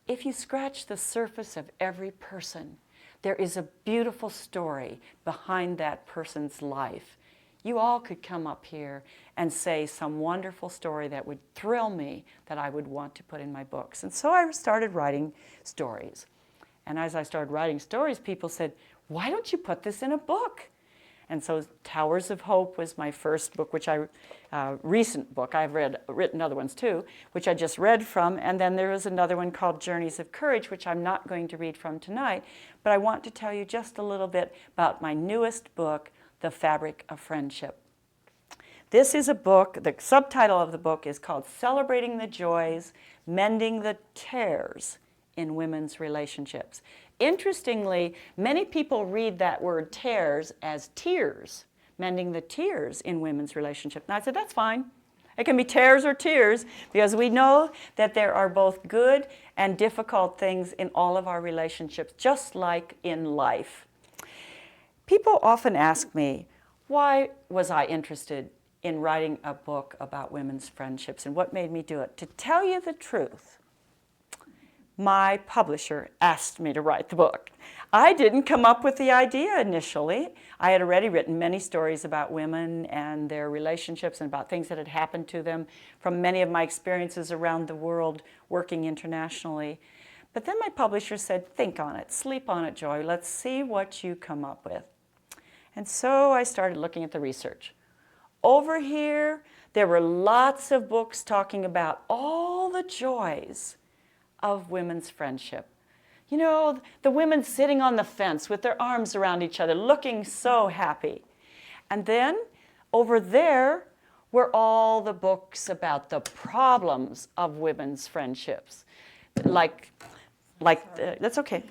if you scratch the surface of every person, there is a beautiful story behind that person's life. You all could come up here and say some wonderful story that would thrill me, that I would want to put in my books. And so I started writing stories. And as I started writing stories, people said, why don't you put this in a book? And so Towers of Hope was my first book, which recent book. I've written other ones too, which I just read from. And then there was another one called Journeys of Courage, which I'm not going to read from tonight. But I want to tell you just a little bit about my newest book, The Fabric of Friendship. This is a book, the subtitle of the book is called Celebrating the Joys, Mending the Tears in Women's Relationships. Interestingly, many people read that word tears as tears, mending the tears in women's relationships. And I said, that's fine. It can be tears or tears, because we know that there are both good and difficult things in all of our relationships, just like in life. People often ask me, why was I interested in writing a book about women's friendships and what made me do it? To tell you the truth, my publisher asked me to write the book. I didn't come up with the idea initially. I had already written many stories about women and their relationships and about things that had happened to them from many of my experiences around the world working internationally. But then my publisher said, think on it, sleep on it, Joy. Let's see what you come up with. And so I started looking at the research. Over here, there were lots of books talking about all the joys of women's friendship. You know, the women sitting on the fence with their arms around each other, looking so happy. And then over there were all the books about the problems of women's friendships. That's okay.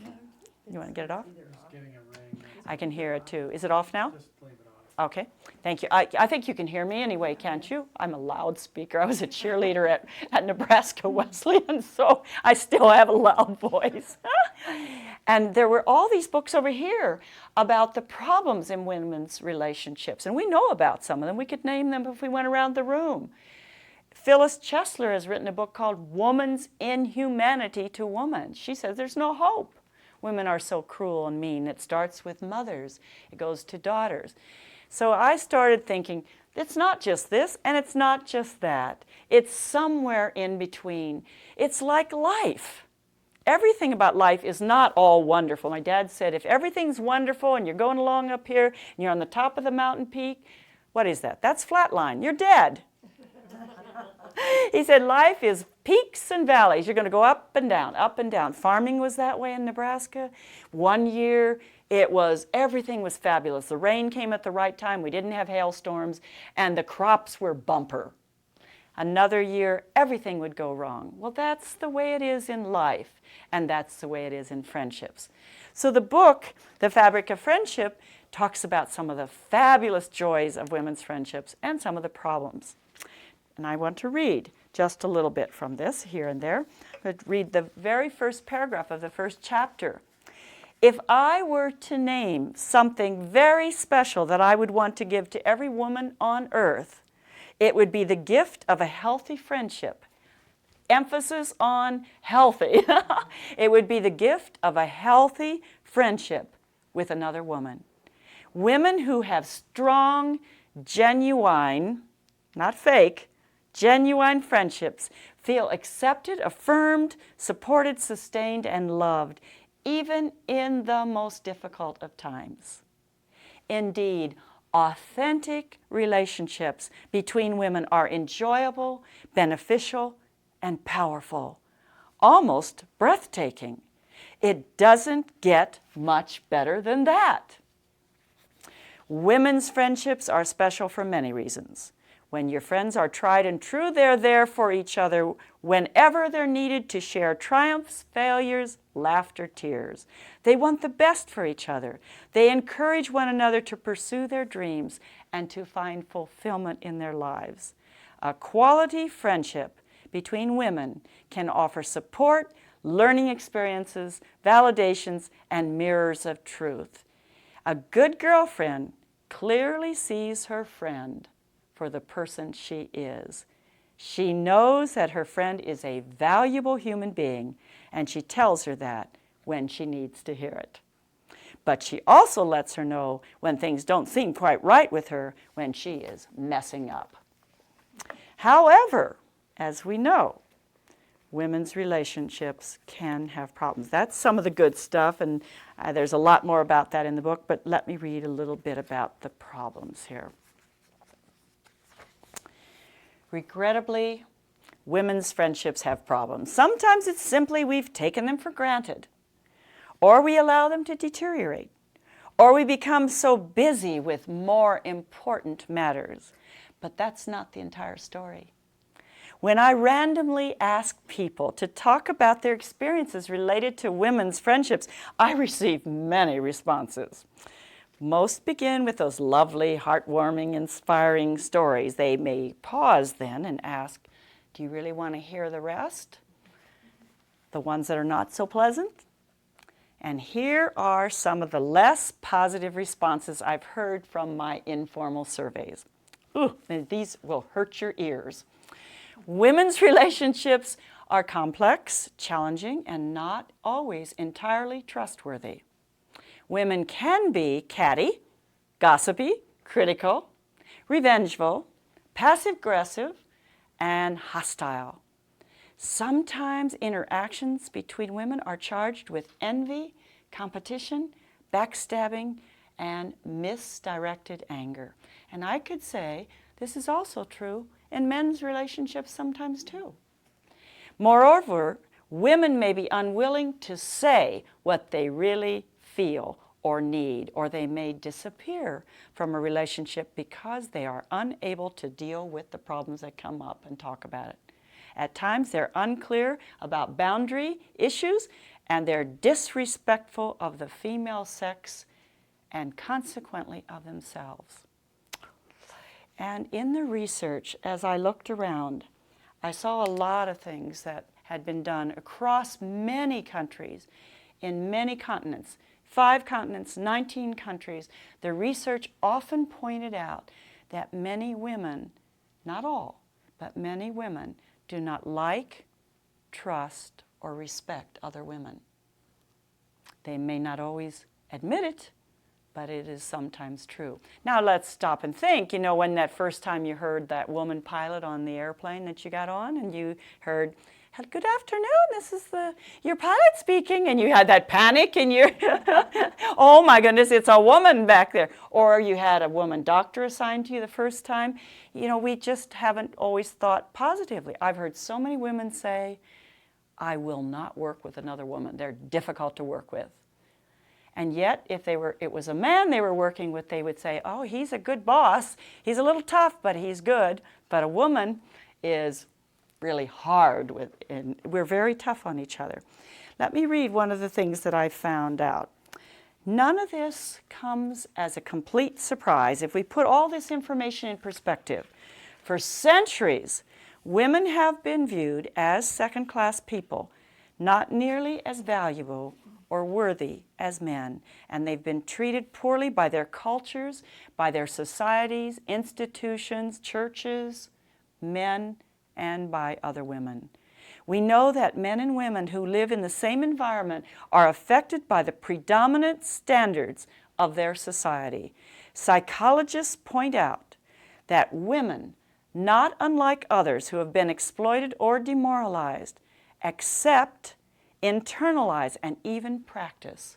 You want to get it off? Just getting a ring. I can hear it too. Is it off now? Just leave it on. Okay, thank you. I think you can hear me anyway, can't you? I'm a loudspeaker. I was a cheerleader at Nebraska Wesleyan, so I still have a loud voice. And there were all these books over here about the problems in women's relationships. And we know about some of them. We could name them if we went around the room. Phyllis Chesler has written a book called Woman's Inhumanity to Woman. She says there's no hope. Women are so cruel and mean. It starts with mothers. It goes to daughters. So I started thinking, it's not just this and it's not just that. It's somewhere in between. It's like life. Everything about life is not all wonderful. My dad said, if everything's wonderful and you're going along up here and you're on the top of the mountain peak, what is that? That's flatline. You're dead. He said, life is peaks and valleys. You're going to go up and down, up and down. Farming was that way in Nebraska. One year, everything was fabulous. The rain came at the right time. We didn't have hailstorms, and the crops were bumper. Another year, everything would go wrong. Well, that's the way it is in life, and that's the way it is in friendships. So the book, The Fabric of Friendship, talks about some of the fabulous joys of women's friendships and some of the problems. And I want to read just a little bit from this here and there. I'm going to read the very first paragraph of the first chapter. If I were to name something very special that I would want to give to every woman on earth, it would be the gift of a healthy friendship. Emphasis on healthy. It would be the gift of a healthy friendship with another woman. Women who have strong, genuine, not fake, genuine friendships feel accepted, affirmed, supported, sustained, and loved, even in the most difficult of times. Indeed, authentic relationships between women are enjoyable, beneficial, and powerful, almost breathtaking. It doesn't get much better than that. Women's friendships are special for many reasons. When your friends are tried and true, they're there for each other whenever they're needed to share triumphs, failures, laughter, tears. They want the best for each other. They encourage one another to pursue their dreams and to find fulfillment in their lives. A quality friendship between women can offer support, learning experiences, validations, and mirrors of truth. A good girlfriend clearly sees her friend for the person she is. She knows that her friend is a valuable human being, and she tells her that when she needs to hear it. But she also lets her know when things don't seem quite right with her, when she is messing up. However, as we know, women's relationships can have problems. That's some of the good stuff, and there's a lot more about that in the book, but let me read a little bit about the problems here. Regrettably, women's friendships have problems. Sometimes it's simply we've taken them for granted, or we allow them to deteriorate, or we become so busy with more important matters. But that's not the entire story. When I randomly ask people to talk about their experiences related to women's friendships, I receive many responses. Most begin with those lovely, heartwarming, inspiring stories. They may pause then and ask, do you really want to hear the rest? The ones that are not so pleasant? And here are some of the less positive responses I've heard from my informal surveys. Ooh, these will hurt your ears. Women's relationships are complex, challenging, and not always entirely trustworthy. Women can be catty, gossipy, critical, revengeful, passive-aggressive, and hostile. Sometimes interactions between women are charged with envy, competition, backstabbing, and misdirected anger. And I could say this is also true in men's relationships sometimes too. Moreover, women may be unwilling to say what they really feel or need, or they may disappear from a relationship because they are unable to deal with the problems that come up and talk about it. At times they're unclear about boundary issues, and they're disrespectful of the female sex and consequently of themselves. And in the research, as I looked around, I saw a lot of things that had been done across many countries in many continents, 5 continents, 19 countries. The research often pointed out that many women, not all, but many women do not like, trust, or respect other women. They may not always admit it, but it is sometimes true. Now let's stop and think, when that first time you heard that woman pilot on the airplane that you got on, and you heard, "Good afternoon, this is your pilot speaking," and you had that panic and you're, "Oh my goodness, it's a woman back there." Or you had a woman doctor assigned to you the first time. We just haven't always thought positively. I've heard so many women say, "I will not work with another woman. They're difficult to work with." And yet, if it was a man they were working with, they would say, "Oh, he's a good boss. He's a little tough, but he's good." But a woman is really hard and we're very tough on each other. Let me read one of the things that I found out. None of this comes as a complete surprise if we put all this information in perspective. For centuries, women have been viewed as second-class people, not nearly as valuable or worthy as men, and they've been treated poorly by their cultures, by their societies, institutions, churches, men, and by other women. We know that men and women who live in the same environment are affected by the predominant standards of their society. Psychologists point out that women, not unlike others who have been exploited or demoralized, accept, internalize, and even practice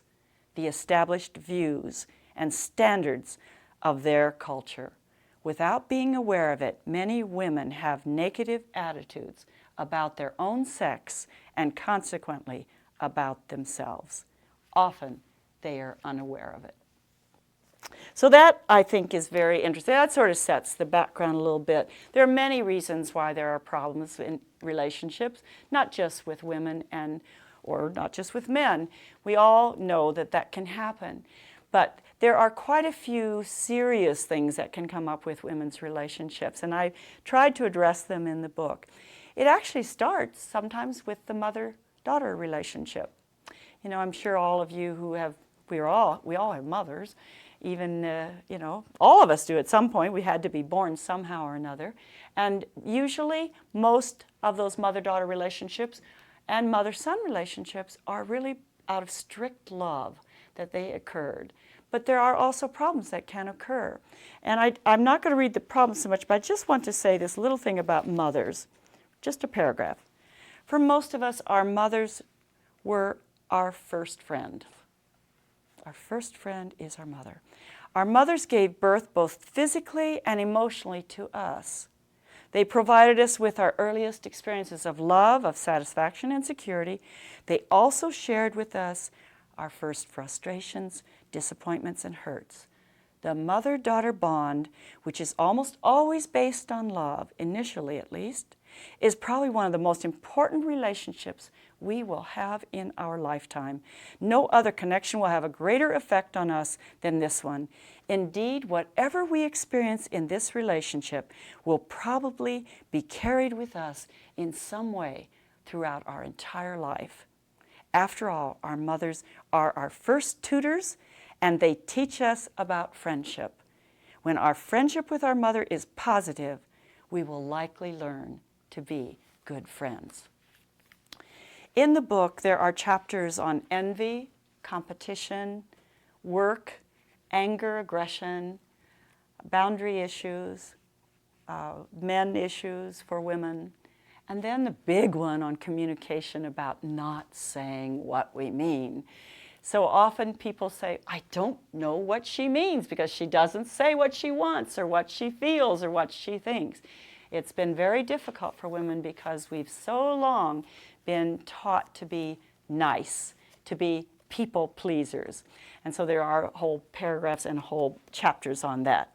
the established views and standards of their culture. Without being aware of it, many women have negative attitudes about their own sex and consequently about themselves. Often they are unaware of it. So that, I think, is very interesting. That sort of sets the background a little bit. There are many reasons why there are problems in relationships, not just with women or not just with men. We all know that can happen. But there are quite a few serious things that can come up with women's relationships, and I tried to address them in the book. It actually starts sometimes with the mother-daughter relationship. I'm sure all of you we all have mothers. Even, all of us do at some point. We had to be born somehow or another. And usually most of those mother-daughter relationships and mother-son relationships are really out of strict love that they occurred. But there are also problems that can occur. And I'm not going to read the problems so much, but I just want to say this little thing about mothers, just a paragraph. For most of us, our mothers were our first friend. Our first friend is our mother. Our mothers gave birth both physically and emotionally to us. They provided us with our earliest experiences of love, of satisfaction, and security. They also shared with us our first frustrations, disappointments, and hurts. The mother-daughter bond, which is almost always based on love, initially at least, is probably one of the most important relationships we will have in our lifetime. No other connection will have a greater effect on us than this one. Indeed, whatever we experience in this relationship will probably be carried with us in some way throughout our entire life. After all, our mothers are our first tutors, and they teach us about friendship. When our friendship with our mother is positive, we will likely learn to be good friends. In the book, there are chapters on envy, competition, work, anger, aggression, boundary issues, men issues for women, and then the big one on communication about not saying what we mean. So often people say, "I don't know what she means because she doesn't say what she wants or what she feels or what she thinks." It's been very difficult for women because we've so long been taught to be nice, to be people pleasers. And so there are whole paragraphs and whole chapters on that.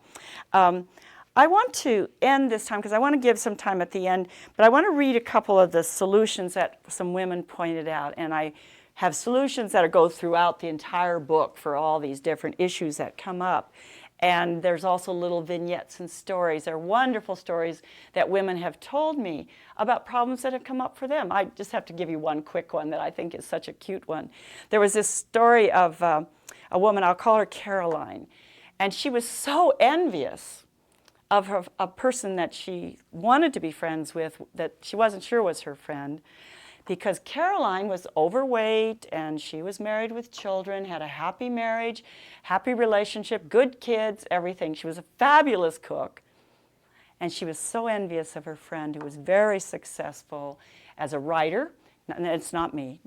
I want to end this time because I want to give some time at the end, but I want to read a couple of the solutions that some women pointed out. And I have solutions that go throughout the entire book for all these different issues that come up. And there's also little vignettes and stories. They're wonderful stories that women have told me about problems that have come up for them. I just have to give you one quick one that I think is such a cute one. There was this story of a woman, I'll call her Caroline, and she was so envious of a person that she wanted to be friends with that she wasn't sure was her friend, because Caroline was overweight and she was married with children, had a happy marriage, happy relationship, good kids, everything. She was a fabulous cook. And she was so envious of her friend who was very successful as a writer. And it's not me.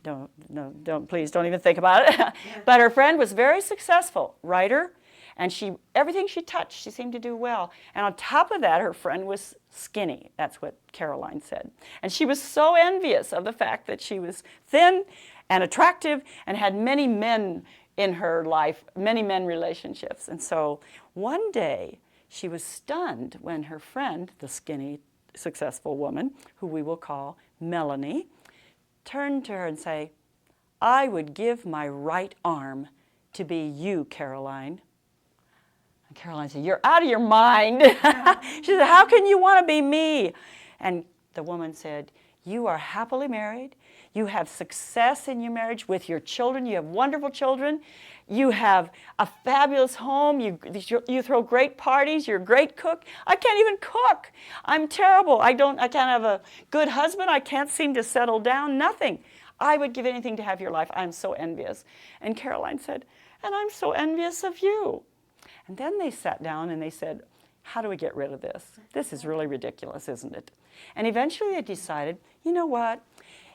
Please don't even think about it. But her friend was very successful, writer, and everything she touched, she seemed to do well. And on top of that, her friend was skinny. That's what Caroline said. And she was so envious of the fact that she was thin and attractive and had many men in her life, many men relationships. And so one day, she was stunned when her friend, the skinny, successful woman, who we will call Melanie, turned to her and said, "I would give my right arm to be you, Caroline." And Caroline said, "You're out of your mind." She said, "How can you want to be me?" And the woman said, "You are happily married. You have success in your marriage with your children. You have wonderful children. You have a fabulous home. You throw great parties. You're a great cook. I can't even cook. I'm terrible. I can't have a good husband. I can't seem to settle down. Nothing. I would give anything to have your life. I'm so envious." And Caroline said, "And I'm so envious of you." And then they sat down and they said, "How do we get rid of this? This is really ridiculous, isn't it?" And eventually they decided, you know what?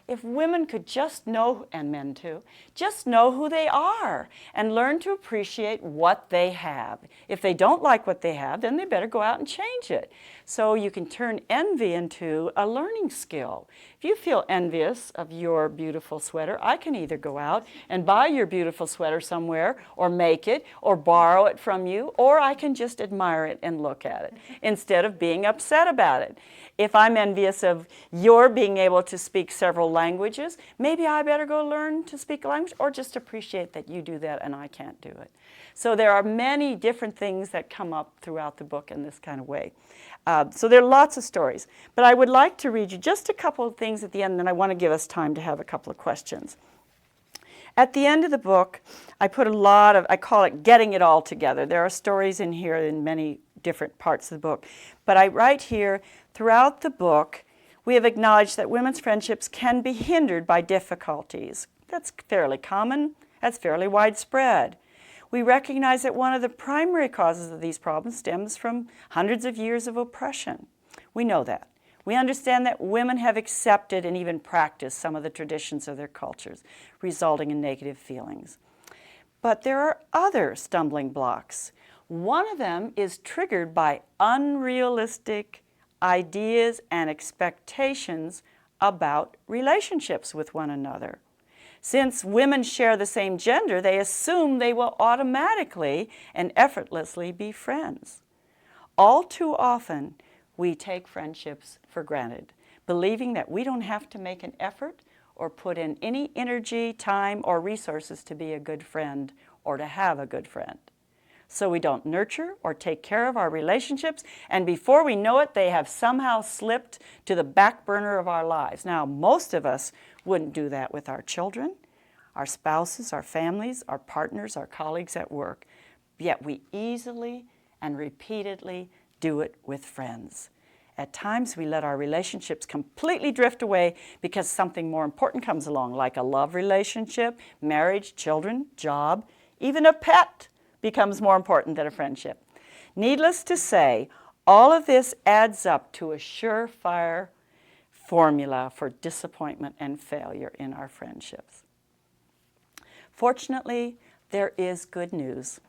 If women could just know, and men too, just know who they are and learn to appreciate what they have. If they don't like what they have, then they better go out and change it. So you can turn envy into a learning skill. If you feel envious of your beautiful sweater, I can either go out and buy your beautiful sweater somewhere or make it or borrow it from you, or I can just admire it and look at it instead of being upset about it. If I'm envious of your being able to speak several languages, maybe I better go learn to speak a language or just appreciate that you do that and I can't do it. So there are many different things that come up throughout the book in this kind of way. So there are lots of stories. But I would like to read you just a couple of things at the end, and then I want to give us time to have a couple of questions. At the end of the book, I put I call it getting it all together. There are stories in here in many different parts of the book. But I write here, throughout the book, we have acknowledged that women's friendships can be hindered by difficulties. That's fairly common. That's fairly widespread. We recognize that one of the primary causes of these problems stems from hundreds of years of oppression. We know that. We understand that women have accepted and even practiced some of the traditions of their cultures, resulting in negative feelings. But there are other stumbling blocks. One of them is triggered by unrealistic ideas and expectations about relationships with one another. Since women share the same gender, they assume they will automatically and effortlessly be friends. All too often, we take friendships for granted, believing that we don't have to make an effort or put in any energy, time, or resources to be a good friend or to have a good friend. So we don't nurture or take care of our relationships, and before we know it, they have somehow slipped to the back burner of our lives. Now, most of us wouldn't do that with our children, our spouses, our families, our partners, our colleagues at work, yet we easily and repeatedly do it with friends. At times, we let our relationships completely drift away because something more important comes along, like a love relationship, marriage, children, job, even a pet becomes more important than a friendship. Needless to say, all of this adds up to a surefire formula for disappointment and failure in our friendships. Fortunately, there is good news.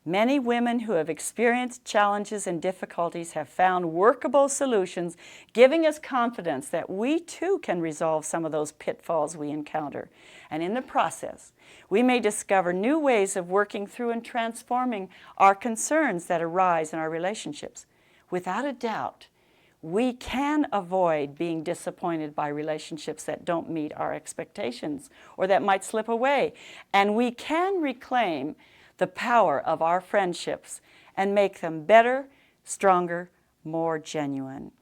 Many women who have experienced challenges and difficulties have found workable solutions, giving us confidence that we too can resolve some of those pitfalls we encounter. And in the process, we may discover new ways of working through and transforming our concerns that arise in our relationships. Without a doubt, we can avoid being disappointed by relationships that don't meet our expectations or that might slip away. And we can reclaim the power of our friendships and make them better, stronger, more genuine.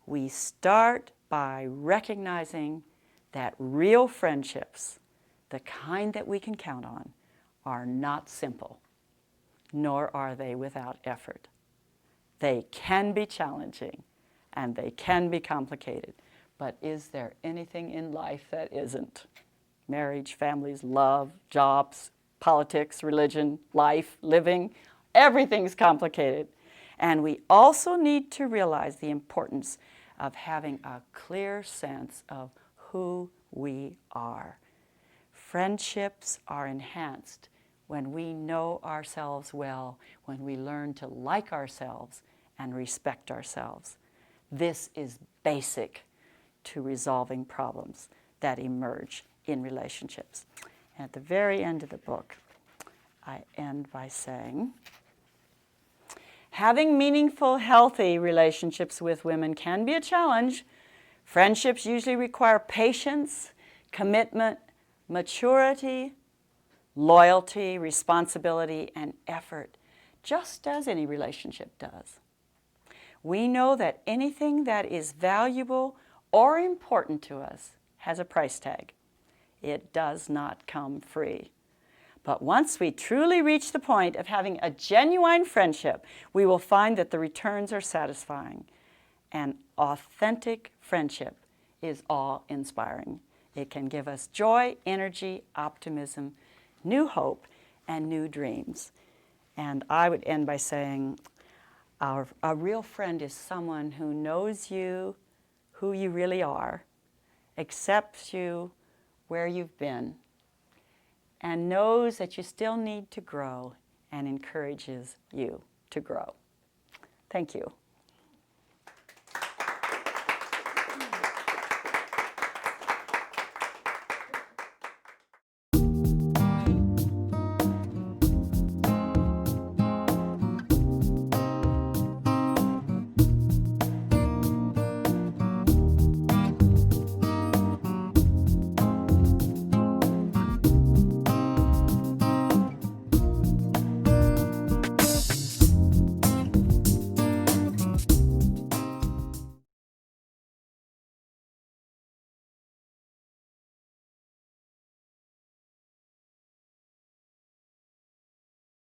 We start by recognizing that real friendships, the kind that we can count on, are not simple, nor are they without effort. They can be challenging, and they can be complicated. But is there anything in life that isn't? Marriage, families, love, jobs, politics, religion, life, living, everything's complicated. And we also need to realize the importance of having a clear sense of who we are. Friendships are enhanced when we know ourselves well, when we learn to like ourselves and respect ourselves. This is basic to resolving problems that emerge in relationships. And at the very end of the book, I end by saying, having meaningful, healthy relationships with women can be a challenge. Friendships usually require patience, commitment, maturity, loyalty, responsibility, and effort, just as any relationship does. We know that anything that is valuable or important to us has a price tag. It does not come free. But once we truly reach the point of having a genuine friendship, we will find that the returns are satisfying. An authentic friendship is awe-inspiring. It can give us joy, energy, optimism, new hope, and new dreams. And I would end by saying, a real friend is someone who knows you, who you really are, accepts you where you've been, and knows that you still need to grow and encourages you to grow. Thank you.